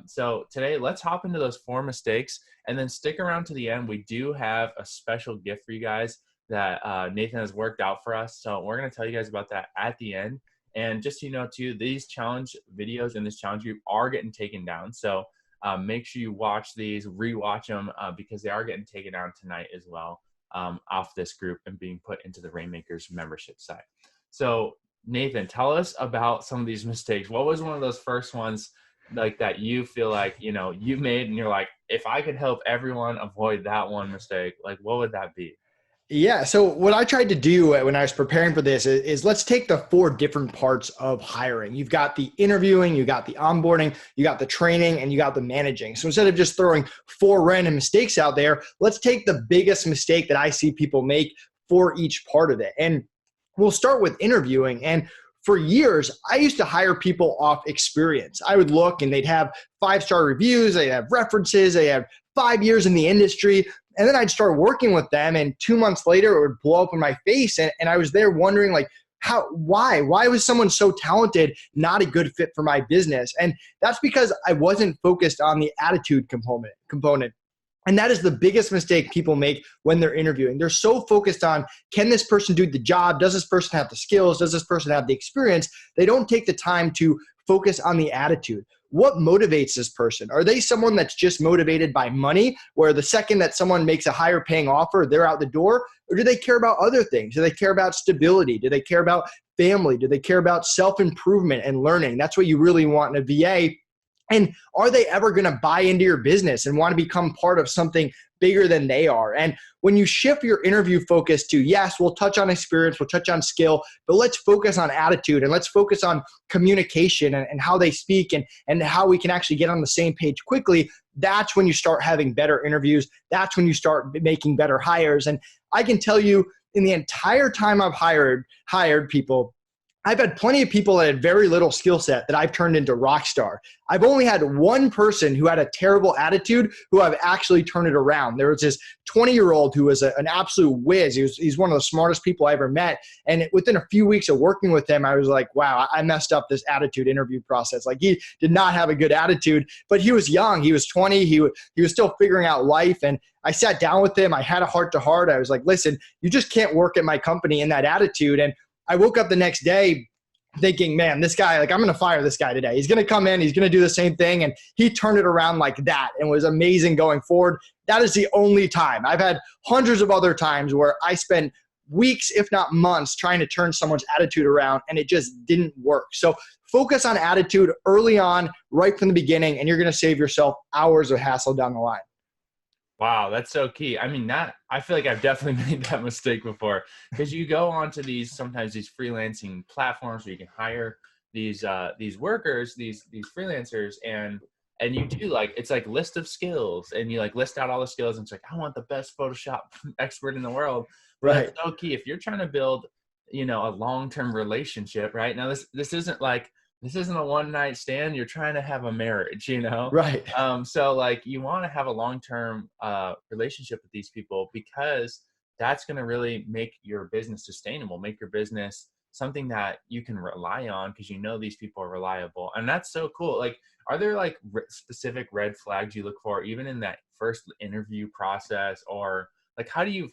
So today, let's hop into those 4 mistakes and then stick around to the end. We do have a special gift for you guys that Nathan has worked out for us. So we're going to tell you guys about that at the end. And just so you know too, these challenge videos in this challenge group are getting taken down. So make sure you watch these, rewatch them because they are getting taken down tonight as well off this group and being put into the Rainmakers membership site. So Nathan, tell us about some of these mistakes. What was one of those first ones like that you feel like, you made and you're like, if I could help everyone avoid that one mistake, like what would that be? Yeah. So what I tried to do when I was preparing for this is let's take the four different parts of hiring. You've got the interviewing, you got the onboarding, you got the training, and you got the managing. So instead of just throwing four random mistakes out there, let's take the biggest mistake that I see people make for each part of it. And we'll start with interviewing. And for years, I used to hire people off experience. I would look and they'd have 5-star reviews, they'd have references, they have 5 years in the industry. And then I'd start working with them, and 2 months later, it would blow up in my face. And I was there wondering, like, why was someone so talented not a good fit for my business? And that's because I wasn't focused on the attitude component. And that is the biggest mistake people make when they're interviewing. They're so focused on, can this person do the job? Does this person have the skills? Does this person have the experience? They don't take the time to focus on the attitude. What motivates this person? Are they someone that's just motivated by money, where the second that someone makes a higher paying offer, they're out the door? Or do they care about other things? Do they care about stability? Do they care about family? Do they care about self-improvement and learning? That's what you really want in a VA. And are they ever going to buy into your business and want to become part of something bigger than they are? And when you shift your interview focus to, yes, we'll touch on experience, we'll touch on skill, but let's focus on attitude and let's focus on communication and how they speak and how we can actually get on the same page quickly, that's when you start having better interviews. That's when you start making better hires. And I can tell you, in the entire time I've hired people, I've had plenty of people that had very little skill set that I've turned into rock star. I've only had one person who had a terrible attitude who I've actually turned it around. There was this 20-year-old who was an absolute whiz. He's one of the smartest people I ever met. And within a few weeks of working with him, I was like, wow, I messed up this attitude interview process. Like, he did not have a good attitude, but he was young. He was 20. He was still figuring out life. And I sat down with him. I had a heart to heart. I was like, listen, you just can't work at my company in that attitude. And I woke up the next day thinking, man, this guy, like, I'm going to fire this guy today. He's going to come in, he's going to do the same thing. And he turned it around like that and was amazing going forward. That is the only time. I've had hundreds of other times where I spent weeks, if not months, trying to turn someone's attitude around, and it just didn't work. So focus on attitude early on, right from the beginning, and you're going to save yourself hours of hassle down the line. Wow, that's so key. I mean, I feel like I've definitely made that mistake before, because you go onto sometimes these freelancing platforms where you can hire these workers, these freelancers, and you do, like, it's like list of skills, and you like list out all the skills, and it's like, I want the best Photoshop expert in the world. But Right. that's so key if you're trying to build, a long-term relationship. Right now, this isn't a one-night stand. You're trying to have a marriage, Right. So like, you want to have a long-term relationship with these people, because that's going to really make your business sustainable, make your business something that you can rely on, because these people are reliable. And that's so cool. Like, are there like specific red flags you look for even in that first interview process, or like how do you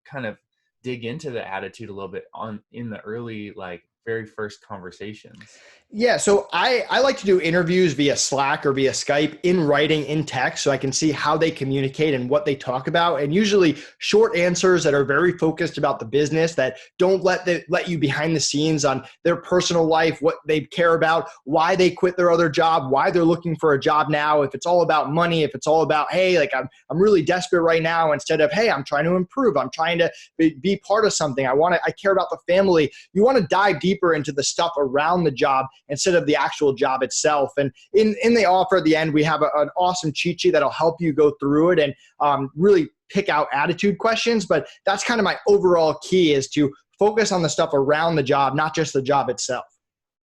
kind of dig into the attitude a little bit in the early, like, very first conversations? Yeah, so I like to do interviews via Slack or via Skype in writing, in text, so I can see how they communicate and what they talk about. And usually short answers that are very focused about the business, that don't let you behind the scenes on their personal life, what they care about, why they quit their other job, why they're looking for a job now. If it's all about money, if it's all about, hey, like, I'm really desperate right now, instead of, hey, I'm trying to improve, I'm trying to be part of something, I care about the family. You want to dive deeper into the stuff around the job instead of the actual job itself. And in the offer at the end, we have an awesome cheat sheet that'll help you go through it and really pick out attitude questions. But that's kind of my overall key, is to focus on the stuff around the job, not just the job itself.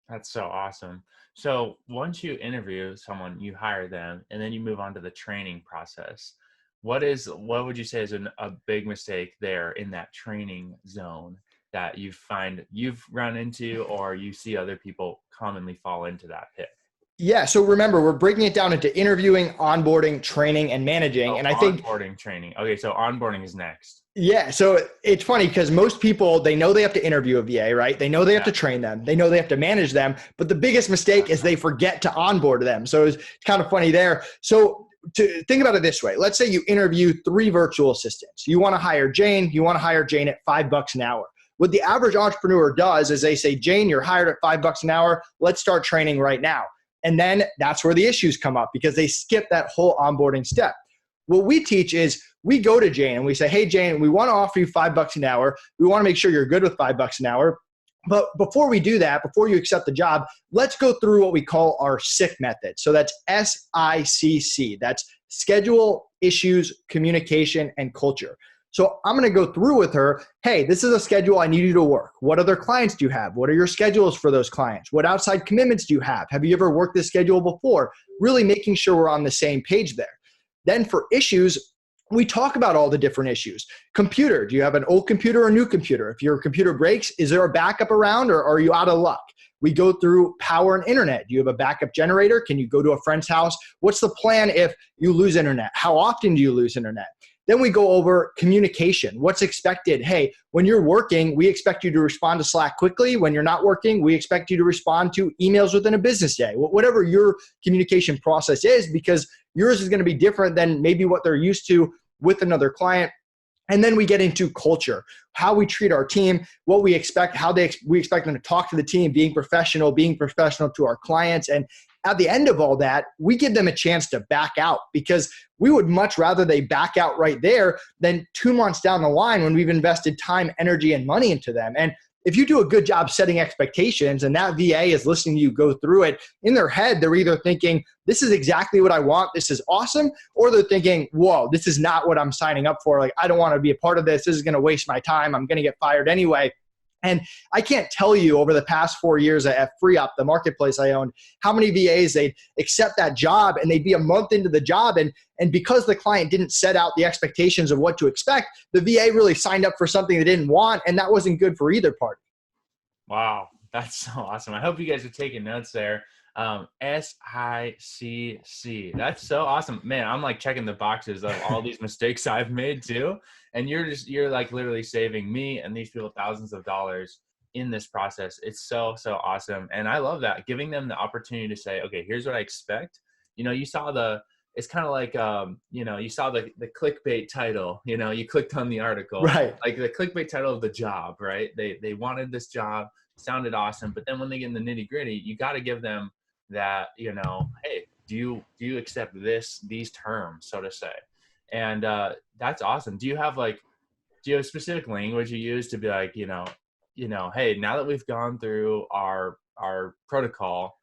That's so awesome. So once you interview someone, you hire them, and then you move on to the training process. What would you say is a big mistake there in that training zone that you find you've run into, or you see other people commonly fall into that pit? Yeah. So remember, we're breaking it down into interviewing, onboarding, training, and managing. Oh, And I think, onboarding training. Okay, so onboarding is next. yeah. So it's funny because most people, they know they have to interview a VA, right? They know they have Yeah. to train them. They know they have to manage them. But the biggest mistake is they forget to onboard them. So it's kind of funny there. So to think about it this way, let's say you interview 3 virtual assistants. You want to hire Jane. You want to hire Jane at $5 an hour. What the average entrepreneur does is they say, Jane, you're hired at $5 an hour. Let's start training right now. And then that's where the issues come up because they skip that whole onboarding step. What we teach is we go to Jane and we say, hey, Jane, we want to offer you $5 an hour. We want to make sure you're good with $5 an hour. But before we do that, before you accept the job, let's go through what we call our SICK method. So that's SICC. That's schedule, issues, communication, and culture. So I'm going to go through with her. Hey, this is a schedule I need you to work. What other clients do you have? What are your schedules for those clients? What outside commitments do you have? Have you ever worked this schedule before? Really making sure we're on the same page there. Then for issues, we talk about all the different issues. Computer, do you have an old computer or a new computer? If your computer breaks, is there a backup around or are you out of luck? We go through power and internet. Do you have a backup generator? Can you go to a friend's house? What's the plan if you lose internet? How often do you lose internet? Then we go over communication. What's expected? Hey, when you're working, we expect you to respond to Slack quickly. When you're not working, we expect you to respond to emails within a business day. Whatever your communication process is, because yours is going to be different than maybe what they're used to with another client. And then we get into culture, how we treat our team, what we expect, we expect them to talk to the team, being professional to our clients. And at the end of all that, we give them a chance to back out because we would much rather they back out right there than 2 months down the line when we've invested time, energy, and money into them. And if you do a good job setting expectations and that VA is listening to you go through it, in their head, they're either thinking, this is exactly what I want, this is awesome, or they're thinking, whoa, this is not what I'm signing up for. Like, I don't want to be a part of this. This is going to waste my time. I'm going to get fired anyway. And I can't tell you over the past 4 years at FreeUp, the marketplace I owned, how many VAs they'd accept that job and they'd be a month into the job. And because the client didn't set out the expectations of what to expect, the VA really signed up for something they didn't want. And that wasn't good for either party. Wow, that's so awesome. I hope you guys are taking notes there. SICC. That's so awesome. Man, I'm like checking the boxes of all these mistakes I've made too. And you're like literally saving me and these people thousands of dollars in this process. It's so awesome. And I love that, giving them the opportunity to say, okay, here's what I expect. You saw it's kind of like, you saw the clickbait title, you clicked on the article, right? Like the clickbait title of the job, right? They wanted this job, sounded awesome. But then when they get in the nitty gritty, you got to give them that, hey, do you accept these terms, so to say? And that's awesome. Do you have a specific language you use to be like, hey, now that we've gone through our protocol,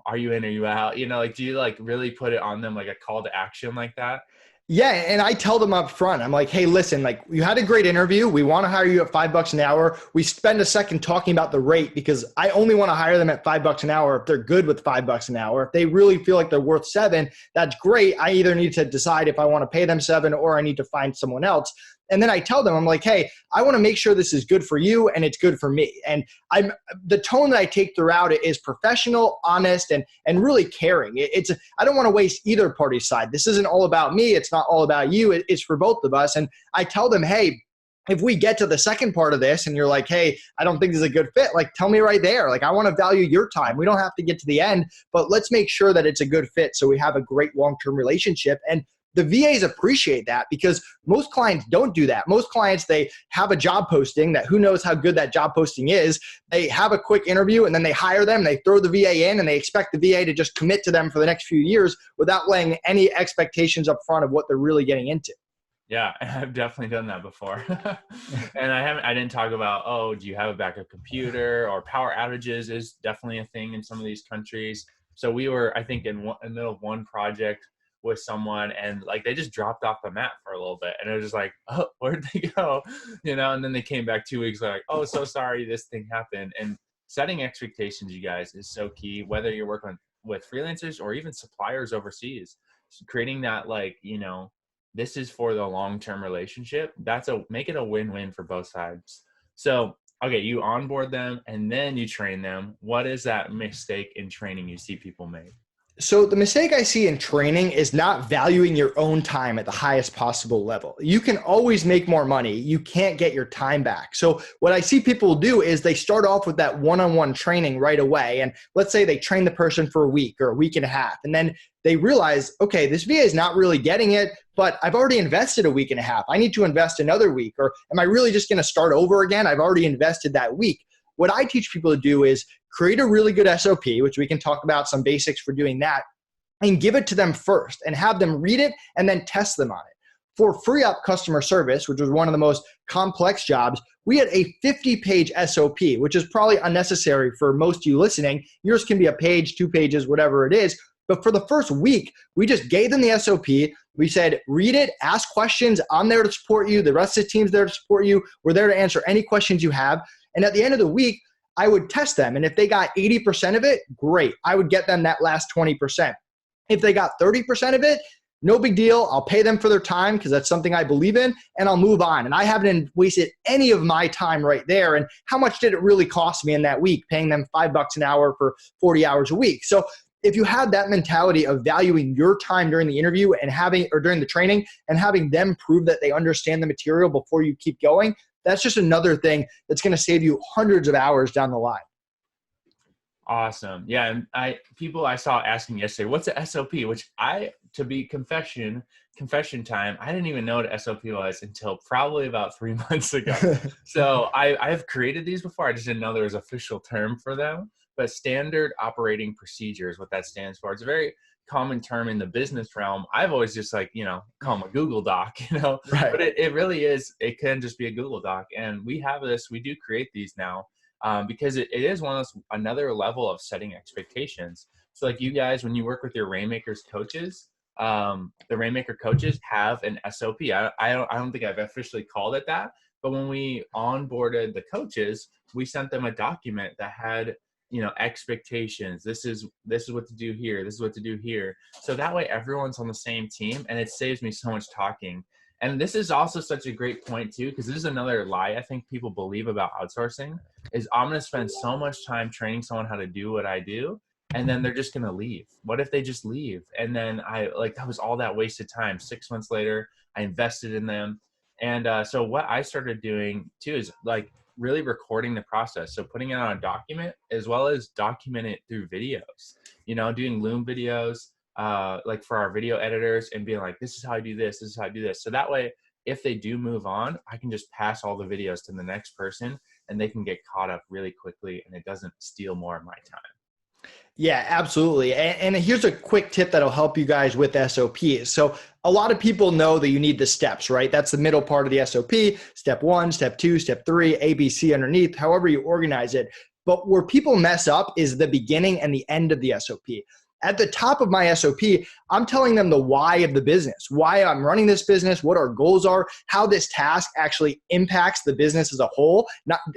are you in, are you out? Do you really put it on them like a call to action like that? Yeah. And I tell them up front, I'm like, hey, listen, you had a great interview. We want to hire you at $5 an hour. We spend a second talking about the rate because I only want to hire them at $5 an hour if they're good with $5 an hour. If they really feel like they're worth $7, that's great. I either need to decide if I want to pay them $7 or I need to find someone else. And then I tell them, I'm like, hey, I want to make sure this is good for you and it's good for me. And the tone that I take throughout it is professional, honest, and really caring. I don't want to waste either party's side. This isn't all about me. It's not all about you. It's for both of us. And I tell them, hey, if we get to the second part of this and you're like, hey, I don't think this is a good fit, tell me right there. I want to value your time. We don't have to get to the end, but let's make sure that it's a good fit so we have a great long-term relationship. And the VAs appreciate that because most clients don't do that. Most clients, they have a job posting that who knows how good that job posting is. They have a quick interview and then they hire them. They throw the VA in and they expect the VA to just commit to them for the next few years without laying any expectations up front of what they're really getting into. Yeah, I've definitely done that before. And I didn't talk about, do you have a backup computer, or power outages is definitely a thing in some of these countries. So we were, I think, in the middle of one project with someone and they just dropped off the map for a little bit. And it was just like, oh, where'd they go? And then they came back 2 weeks like, oh, so sorry, this thing happened. And setting expectations, you guys, is so key, whether you're working with freelancers or even suppliers overseas. So creating that, this is for the long-term relationship. Make it a win-win for both sides. So Okay, you onboard them and then you train them. What is that mistake in training you see people make? So the mistake I see in training is not valuing your own time at the highest possible level. You can always make more money. You can't get your time back. So what I see people do is they start off with that one-on-one training right away. And let's say they train the person for a week or a week and a half. And then they realize, okay, this VA is not really getting it, but I've already invested a week and a half. I need to invest another week. Or am I really just going to start over again? I've already invested that week. What I teach people to do is create a really good SOP, which we can talk about some basics for doing that, and give it to them first and have them read it and then test them on it. For free up customer service, which was one of the most complex jobs, we had a 50-page SOP, which is probably unnecessary for most of you listening. Yours can be a page, 2 pages, whatever it is. But for the first week, we just gave them the SOP. We said, read it, ask questions. I'm there to support you. The rest of the team's there to support you. We're there to answer any questions you have. And at the end of the week, I would test them. And if they got 80% of it, great. I would get them that last 20%. If they got 30% of it, no big deal. I'll pay them for their time because that's something I believe in, and I'll move on. And I haven't wasted any of my time right there. And how much did it really cost me in that week, paying them $5 an hour for 40 hours a week? So if you have that mentality of valuing your time during the interview and during the training and having them prove that they understand the material before you keep going, that's just another thing that's going to save you hundreds of hours down the line. Awesome. Yeah. And people I saw asking yesterday, what's a SOP? Which to be confession time, I didn't even know what a SOP was until probably about 3 months ago. So I have created these before. I just didn't know there was an official term for them, but standard operating procedures, what that stands for. It's a very common term in the business realm. I've always just call them a Google Doc, Right. But it really is, it can just be a Google Doc. And we do create these now. Because it is another level of setting expectations. So like you guys, when you work with your Rainmakers coaches, the Rainmaker coaches have an SOP. I don't think I've officially called it that, but when we onboarded the coaches, we sent them a document that had, expectations. This is what to do here. This is what to do here. So that way everyone's on the same team, and it saves me so much talking. And this is also such a great point too, because this is another lie I think people believe about outsourcing is I'm going to spend so much time training someone how to do what I do, and then they're just going to leave. What if they just leave? And then that was all that wasted time. 6 months later, I invested in them. And so what I started doing too is really recording the process. So putting it on a document as well as document it through videos, doing Loom videos, for our video editors, and being like, this is how I do this. This is how I do this. So that way, if they do move on, I can just pass all the videos to the next person and they can get caught up really quickly, and it doesn't steal more of my time. Yeah, absolutely. And here's a quick tip that'll help you guys with SOPs. So a lot of people know that you need the steps, right? That's the middle part of the SOP, step 1, step 2, step 3, ABC underneath, however you organize it. But where people mess up is the beginning and the end of the SOP. At the top of my SOP, I'm telling them the why of the business, why I'm running this business, what our goals are, how this task actually impacts the business as a whole,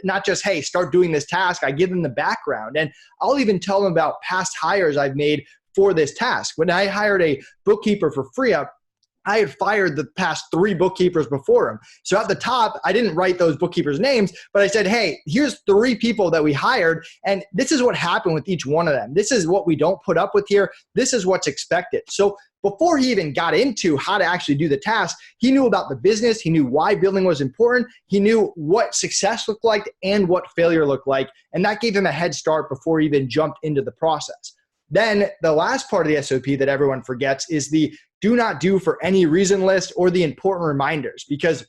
not just, hey, start doing this task. I give them the background, and I'll even tell them about past hires I've made for this task. When I hired a bookkeeper for free up, I had fired the past 3 bookkeepers before him. So at the top, I didn't write those bookkeepers' names, but I said, hey, here's 3 people that we hired, and this is what happened with each one of them. This is what we don't put up with here. This is what's expected. So before he even got into how to actually do the task, he knew about the business. He knew why building was important. He knew what success looked like and what failure looked like, and that gave him a head start before he even jumped into the process. Then the last part of the SOP that everyone forgets is the do not do for any reason list or the important reminders, because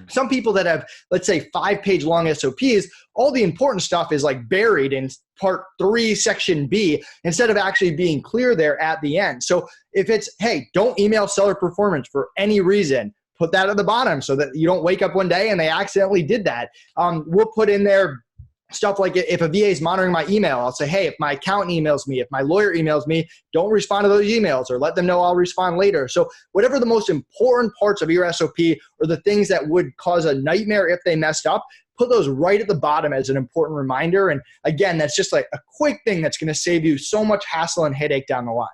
some people that have, let's say, 5-page long SOPs, all the important stuff is buried in part 3, section B, instead of actually being clear there at the end. So if it's, hey, don't email seller performance for any reason, put that at the bottom so that you don't wake up one day and they accidentally did that. We'll put in there stuff like if a VA is monitoring my email, I'll say, hey, if my accountant emails me, if my lawyer emails me, don't respond to those emails, or let them know I'll respond later. So whatever the most important parts of your SOP or the things that would cause a nightmare if they messed up, put those right at the bottom as an important reminder. And again, that's just a quick thing that's going to save you so much hassle and headache down the line.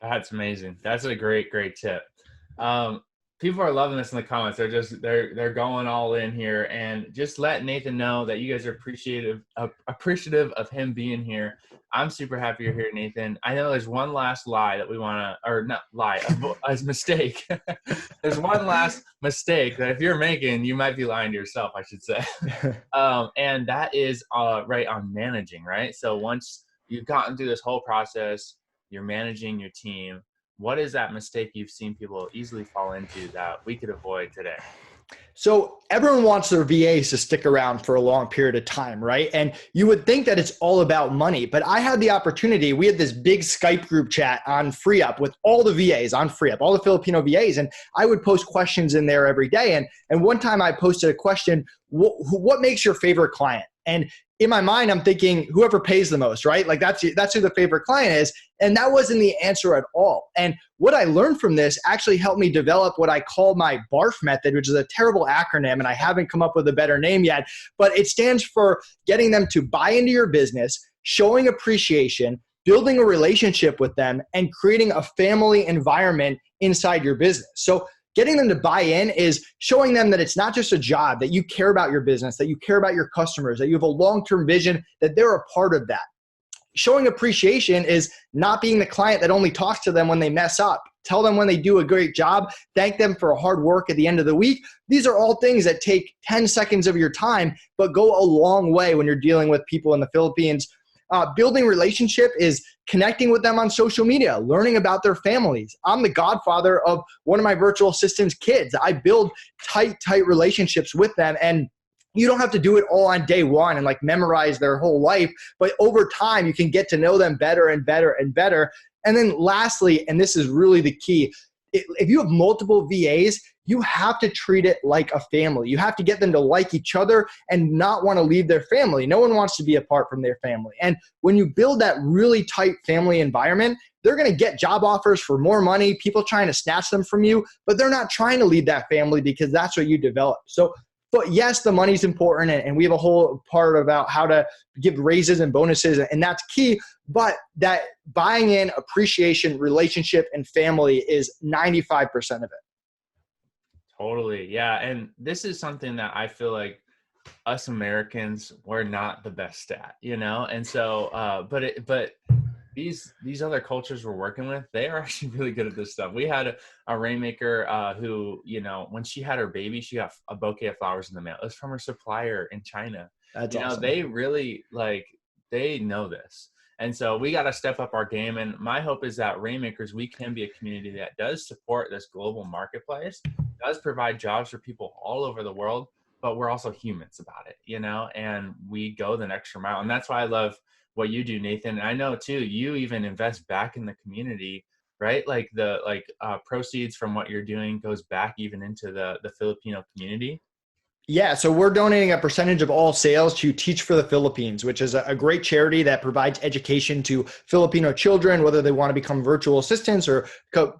That's amazing. That's a great tip. People are loving this in the comments. They're going all in here, and just let Nathan know that you guys are appreciative of him being here. I'm super happy you're here, Nathan. I know there's one last lie that we want to, or not lie, a mistake. There's one last mistake that if you're making, you might be lying to yourself, I should say. And that is right on managing, right? So once you've gotten through this whole process, you're managing your team. What is that mistake you've seen people easily fall into that we could avoid today? So everyone wants their VAs to stick around for a long period of time, right? And you would think that it's all about money, but I had the opportunity. We had this big Skype group chat on FreeUp with all the VAs on FreeUp, all the Filipino VAs, and I would post questions in there every day. And one time I posted a question, what makes your favorite client? And in my mind, I'm thinking whoever pays the most, right? Like that's who the favorite client is. And that wasn't the answer at all. And what I learned from this actually helped me develop what I call my BARF method, which is a terrible acronym, and I haven't come up with a better name yet, but it stands for getting them to buy into your business, showing appreciation, building a relationship with them, and creating a family environment inside your business. So getting them to buy in is showing them that it's not just a job, that you care about your business, that you care about your customers, that you have a long-term vision, that they're a part of that. Showing appreciation is not being the client that only talks to them when they mess up. Tell them when they do a great job. Thank them for hard work at the end of the week. These are all things that take 10 seconds of your time, but go a long way when you're dealing with people in the Philippines. Building relationship is connecting with them on social media, learning about their families. I'm the godfather of one of my virtual assistant's kids. I build tight relationships with them, and you don't have to do it all on day one and like memorize their whole life, but over time you can get to know them better and better and better. And then lastly, and this is really the key, if you have multiple VAs, you have to treat it like a family. You have to get them to like each other and not want to leave their family. No one wants to be apart from their family. And when you build that really tight family environment, they're going to get job offers for more money, people trying to snatch them from you, but they're not trying to leave that family because that's what you develop. So, but yes, the money's important, and we have a whole part about how to give raises and bonuses, and that's key, but that buying in, appreciation, relationship, and family is 95% of it. Totally. Yeah. And this is something that I feel like us Americans, we're not the best at, And so, but these other cultures we're working with, they are actually really good at this stuff. We had a Rainmaker who, when she had her baby, she got a bouquet of flowers in the mail. It was from her supplier in China. That's awesome. They really they know this. And so we got to step up our game. And my hope is that Rainmakers, we can be a community that does support this global marketplace, does provide jobs for people all over the world, but we're also humans about it, and we go the extra mile. And that's why I love what you do, Nathan. And I know too, you even invest back in the community, right? Like the proceeds from what you're doing goes back even into the Filipino community. Yeah, so we're donating a percentage of all sales to Teach for the Philippines, which is a great charity that provides education to Filipino children, whether they want to become virtual assistants or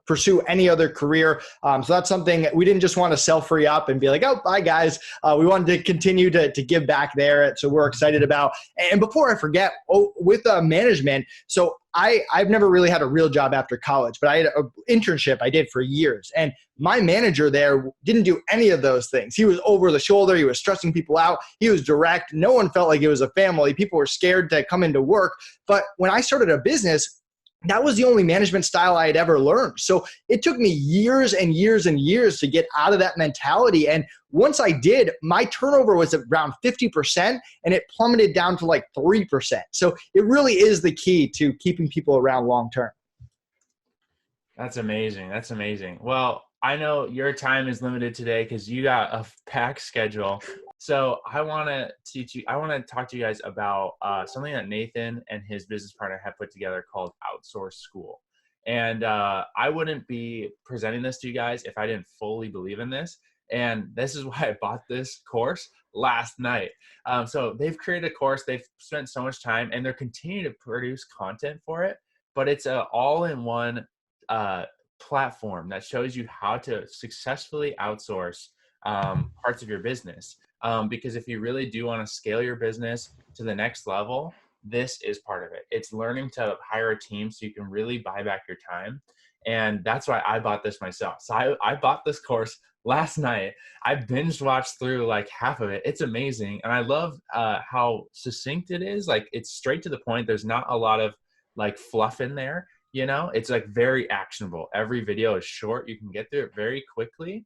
pursue any other career. So that's something we didn't just want to sell free up and be like, oh, bye guys. We wanted to continue to give back there. So we're excited about. And before I forget, with management, so I've never really had a real job after college, but I had an internship I did for years. And my manager there didn't do any of those things. He was over the shoulder. He was stressing people out. He was direct. No one felt like it was a family. People were scared to come into work. But when I started a business, that was the only management style I had ever learned. So it took me years and years and years to get out of that mentality. And once I did, my turnover was around 50% and it plummeted down to like 3%. So it really is the key to keeping people around long term. That's amazing. That's amazing. Well, I know your time is limited today because you got a packed schedule. So I want to talk to you guys about something that Nathan and his business partner have put together called Outsource School. And I wouldn't be presenting this to you guys if I didn't fully believe in this. And this is why I bought this course last night. So they've created a course. They've spent so much time and they're continuing to produce content for it. But it's an all-in-one platform that shows you how to successfully outsource parts of your business. Because if you really do want to scale your business to the next level, this is part of it. It's learning to hire a team so you can really buy back your time. And that's why I bought this myself. So I bought this course last night. I binge watched through like half of it. It's amazing. And I love how succinct it is. Like it's straight to the point. There's not a lot of like fluff in there. You know, it's like very actionable. Every video is short. You can get through it very quickly.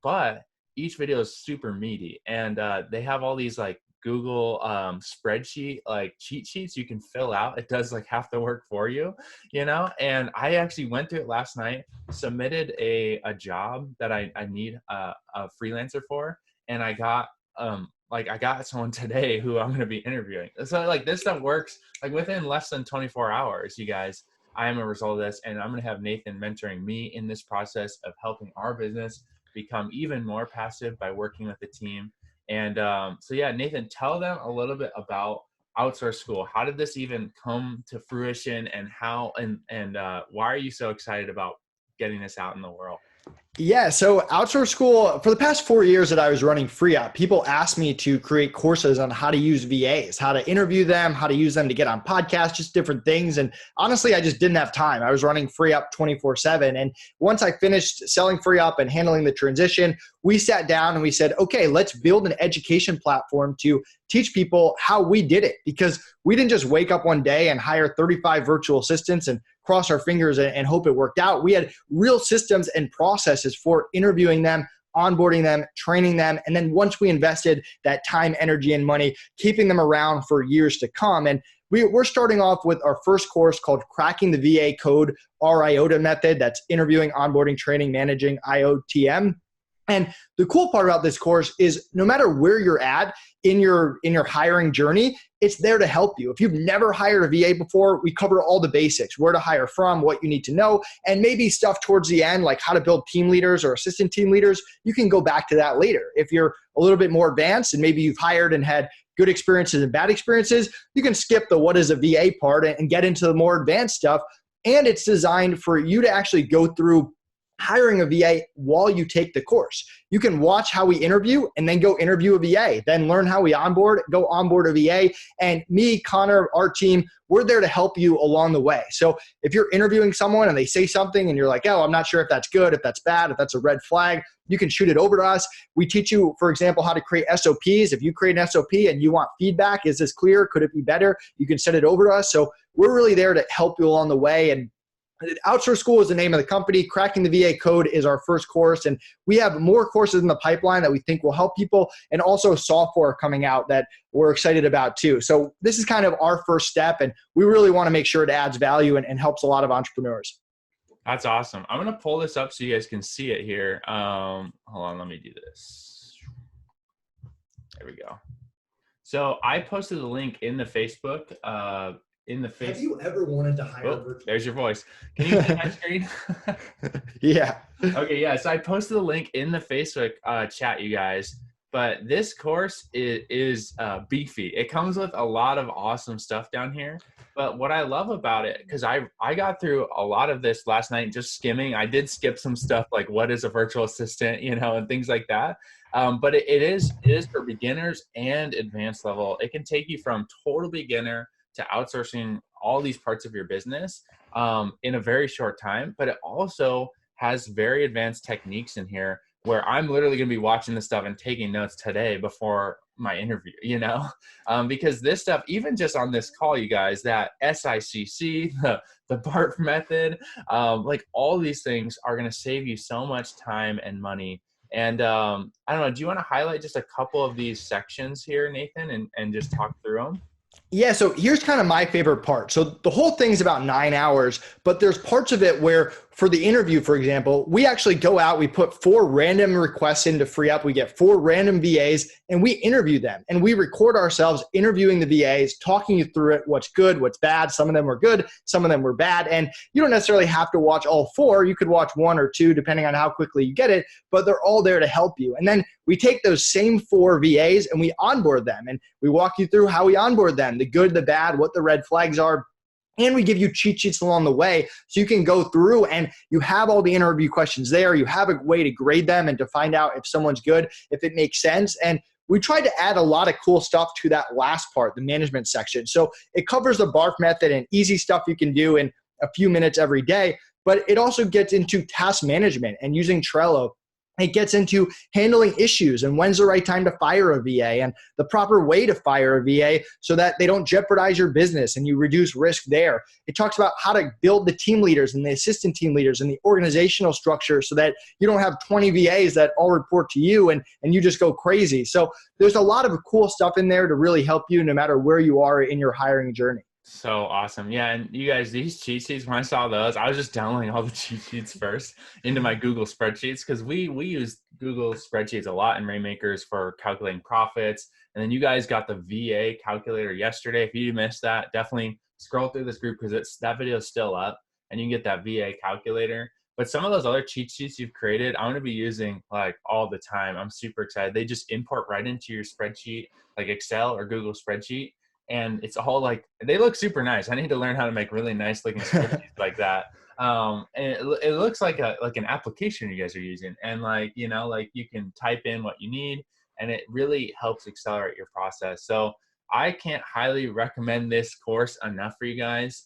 But each video is super meaty. And they have all these like Google spreadsheet, like cheat sheets you can fill out. It does like half the work for you, you know? And I actually went through it last night, submitted a job that I need a freelancer for. And I got someone today who I'm going to be interviewing. So like this stuff works like within less than 24 hours, you guys. I am a result of this, and I'm going to have Nathan mentoring me in this process of helping our business become even more passive by working with the team. And so yeah, Nathan, tell them a little bit about Outsource School. How did this even come to fruition, and how and why are you so excited about getting this out in the world? Yeah, so Outsource School, for the past 4 years that I was running FreeUp, people asked me to create courses on how to use VAs, how to interview them, how to use them to get on podcasts, just different things. And honestly, I just didn't have time. I was running FreeUp 24/7. And once I finished selling FreeUp and handling the transition, we sat down and we said, okay, let's build an education platform to teach people how we did it, because we didn't just wake up one day and hire 35 virtual assistants and cross our fingers and hope it worked out. We had real systems and processes for interviewing them, onboarding them, training them. And then once we invested that time, energy, and money, keeping them around for years to come. And we're starting off with our first course called Cracking the VA Code, RIOTA method. That's interviewing, onboarding, training, managing, IOTM. And the cool part about this course is no matter where you're at in your hiring journey, it's there to help you. If you've never hired a VA before, we cover all the basics, where to hire from, what you need to know, and maybe stuff towards the end, like how to build team leaders or assistant team leaders. You can go back to that later. If you're a little bit more advanced and maybe you've hired and had good experiences and bad experiences, you can skip the what is a VA part and get into the more advanced stuff. And it's designed for you to actually go through hiring a VA while you take the course. You can watch how we interview and then go interview a VA, then learn how we onboard, go onboard a VA. And me, Connor, our team, we're there to help you along the way. So if you're interviewing someone and they say something and you're like, oh, I'm not sure if that's good, if that's bad, if that's a red flag, you can shoot it over to us. We teach you, for example, how to create SOPs. If you create an SOP and you want feedback, is this clear? Could it be better? You can send it over to us. So we're really there to help you along the way. And Outsource School is the name of the company. Cracking the VA Code is our first course. And we have more courses in the pipeline that we think will help people, and also software coming out that we're excited about too. So this is kind of our first step, and we really want to make sure it adds value and helps a lot of entrepreneurs. That's awesome. I'm going to pull this up so you guys can see it here. Hold on, let me do this. There we go. So I posted the link in the Facebook, Have you ever wanted to hire a virtual? There's your voice. Can you see my screen? Yeah. Okay, yeah. So I posted the link in the Facebook chat, you guys. But this course is beefy. It comes with a lot of awesome stuff down here. But what I love about it, because I got through a lot of this last night just skimming. I did skip some stuff like what is a virtual assistant, and things like that. But it is for beginners and advanced level. It can take you from total beginner to outsourcing all these parts of your business in a very short time. But it also has very advanced techniques in here where I'm literally going to be watching this stuff and taking notes today before my interview, because this stuff, even just on this call, you guys, that SICC, the BART method, like all these things are going to save you so much time and money. And I don't know, do you want to highlight just a couple of these sections here, Nathan, and just talk through them? Yeah, so here's kind of my favorite part. So the whole thing's about 9 hours, but there's parts of it where for the interview, for example, we actually go out, we put 4 random requests into FreeUp, we get 4 random VAs, and we interview them. And we record ourselves interviewing the VAs, talking you through it, what's good, what's bad. Some of them were good, some of them were bad. And you don't necessarily have to watch all 4. You could watch 1 or 2, depending on how quickly you get it, but they're all there to help you. And then we take those same 4 VAs and we onboard them. And we walk you through how we onboard them, the good, the bad, what the red flags are. And we give you cheat sheets along the way so you can go through and you have all the interview questions there. You have a way to grade them and to find out if someone's good, if it makes sense. And we tried to add a lot of cool stuff to that last part, the management section. So it covers the BARF method and easy stuff you can do in a few minutes every day. but it also gets into task management and using Trello. It gets into handling issues and when's the right time to fire a VA and the proper way to fire a VA so that they don't jeopardize your business and you reduce risk there. It talks about how to build the team leaders and the assistant team leaders and the organizational structure so that you don't have 20 VAs that all report to you and you just go crazy. So there's a lot of cool stuff in there to really help you no matter where you are in your hiring journey. So awesome. Yeah. And you guys, these cheat sheets, when I saw those, I was just downloading all the cheat sheets first into my Google spreadsheets, because we use Google spreadsheets a lot in Rainmakers for calculating profits. And then you guys got the VA calculator yesterday. If you missed that, definitely scroll through this group, because that video is still up and you can get that VA calculator. But some of those other cheat sheets you've created, I'm going to be using like all the time. I'm super excited. They just import right into your spreadsheet, like Excel or Google spreadsheet. And it's all like, they look super nice. I need to learn how to make really nice looking spreadsheets like that. And it looks like an application you guys are using. And like, you know, like you can type in what you need and it really helps accelerate your process. So I can't highly recommend this course enough for you guys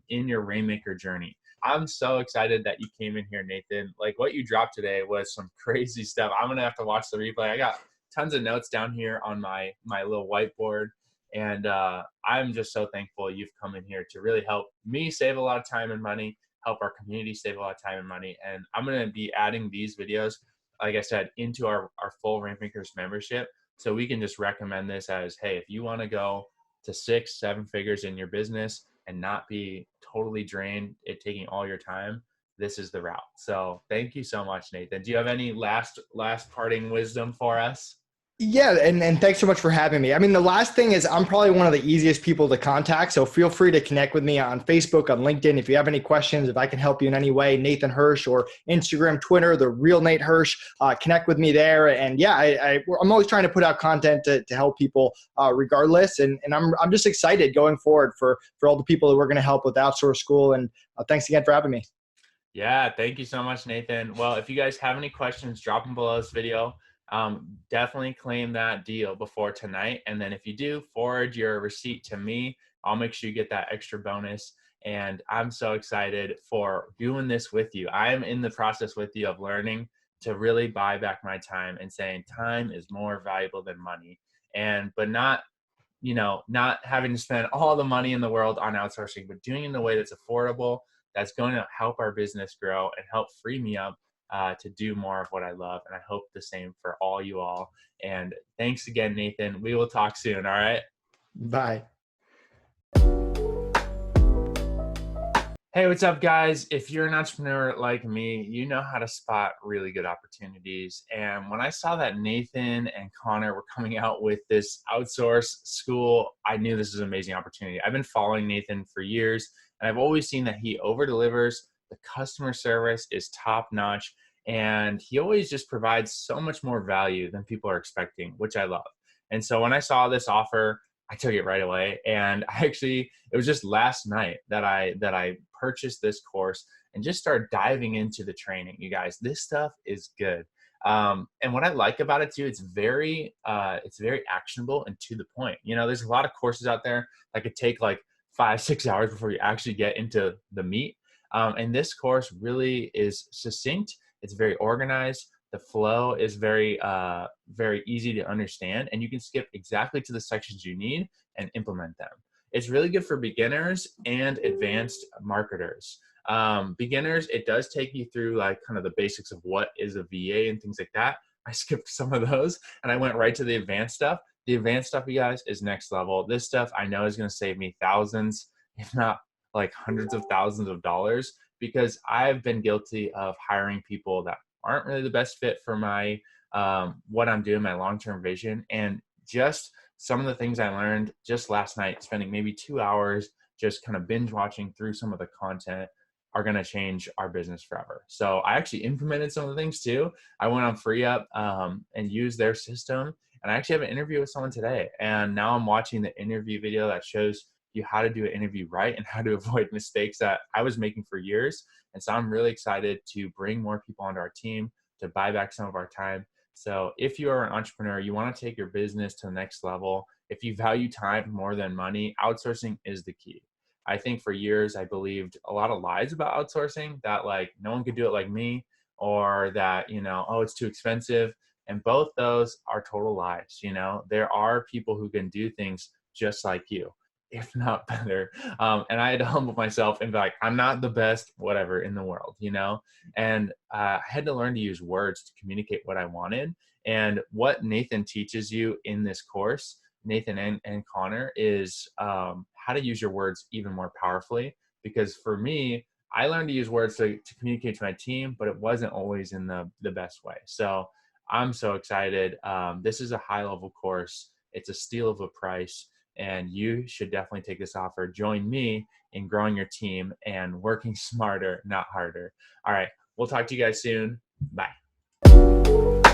in your Rainmaker journey. I'm so excited that you came in here, Nathan. Like what you dropped today was some crazy stuff. I'm going to have to watch the replay. I got tons of notes down here on my little whiteboard. And I'm just so thankful you've come in here to really help me save a lot of time and money, help our community save a lot of time and money. And I'm going to be adding these videos, like I said, into our full Rainmakers membership. So we can just recommend this as, hey, if you want to go to 6-7 figures in your business and not be totally drained, it taking all your time, this is the route. So thank you so much, Nathan. Do you have any last parting wisdom for us? Yeah, and thanks so much for having me. I mean, the last thing is I'm probably one of the easiest people to contact, so feel free to connect with me on Facebook, on LinkedIn. If you have any questions, if I can help you in any way, Nathan Hirsch, or Instagram, Twitter, the real Nate Hirsch, connect with me there. And yeah, I'm always trying to put out content to help people regardless. And I'm just excited going forward for all the people that we're going to help with Outsource School. And thanks again for having me. Yeah, thank you so much, Nathan. Well, if you guys have any questions, drop them below this video. Definitely claim that deal before tonight. And then if you do, forward your receipt to me. I'll make sure you get that extra bonus. And I'm so excited for doing this with you. I'm in the process with you of learning to really buy back my time and saying time is more valuable than money. But not, not having to spend all the money in the world on outsourcing, but doing it in a way that's affordable, that's going to help our business grow and help free me up to do more of what I love. And I hope the same for all you all. And thanks again, Nathan. We will talk soon. All right. Bye. Hey, what's up, guys? If you're an entrepreneur like me, you know how to spot really good opportunities. And when I saw that Nathan and Connor were coming out with this outsource school, I knew this was an amazing opportunity. I've been following Nathan for years, and I've always seen that he over-delivers. The customer service is top notch, and he always just provides so much more value than people are expecting, which I love. And so when I saw this offer, I took it right away. And it was just last night that I purchased this course and just started diving into the training. You guys, this stuff is good. And what I like about it too, it's very actionable and to the point. There's a lot of courses out there that could take like 5-6 hours before you actually get into the meat. And this course really is succinct. It's very organized. The flow is very easy to understand, and you can skip exactly to the sections you need and implement them. It's really good for beginners and advanced marketers. Beginners, it does take you through like kind of the basics of what is a VA and things like that. I skipped some of those and I went right to the advanced stuff. The advanced stuff, you guys, is next level. This stuff I know is going to save me thousands, if not like hundreds of thousands of dollars, because I've been guilty of hiring people that aren't really the best fit for my what I'm doing, my long-term vision. And just some of the things I learned just last night, spending maybe 2 hours just kind of binge watching through some of the content, are going to change our business forever. So I actually implemented some of the things too. I went on FreeUp and used their system. And I actually have an interview with someone today. And now I'm watching the interview video that shows you how to do an interview right and how to avoid mistakes that I was making for years. And so I'm really excited to bring more people onto our team to buy back some of our time. So if you are an entrepreneur, you want to take your business to the next level. If you value time more than money, outsourcing is the key. I think for years I believed a lot of lies about outsourcing, that like no one could do it like me, or that, oh, it's too expensive. And both those are total lies. There are people who can do things just like you, if not better. And I had to humble myself and be like, I'm not the best, whatever, in the world, And I had to learn to use words to communicate what I wanted. And what Nathan teaches you in this course, Nathan and Connor, is how to use your words even more powerfully. Because for me, I learned to use words to communicate to my team, but it wasn't always in the best way. So I'm so excited. This is a high level course. It's a steal of a price, and you should definitely take this offer. Join me in growing your team and working smarter, not harder. All right. We'll talk to you guys soon. Bye.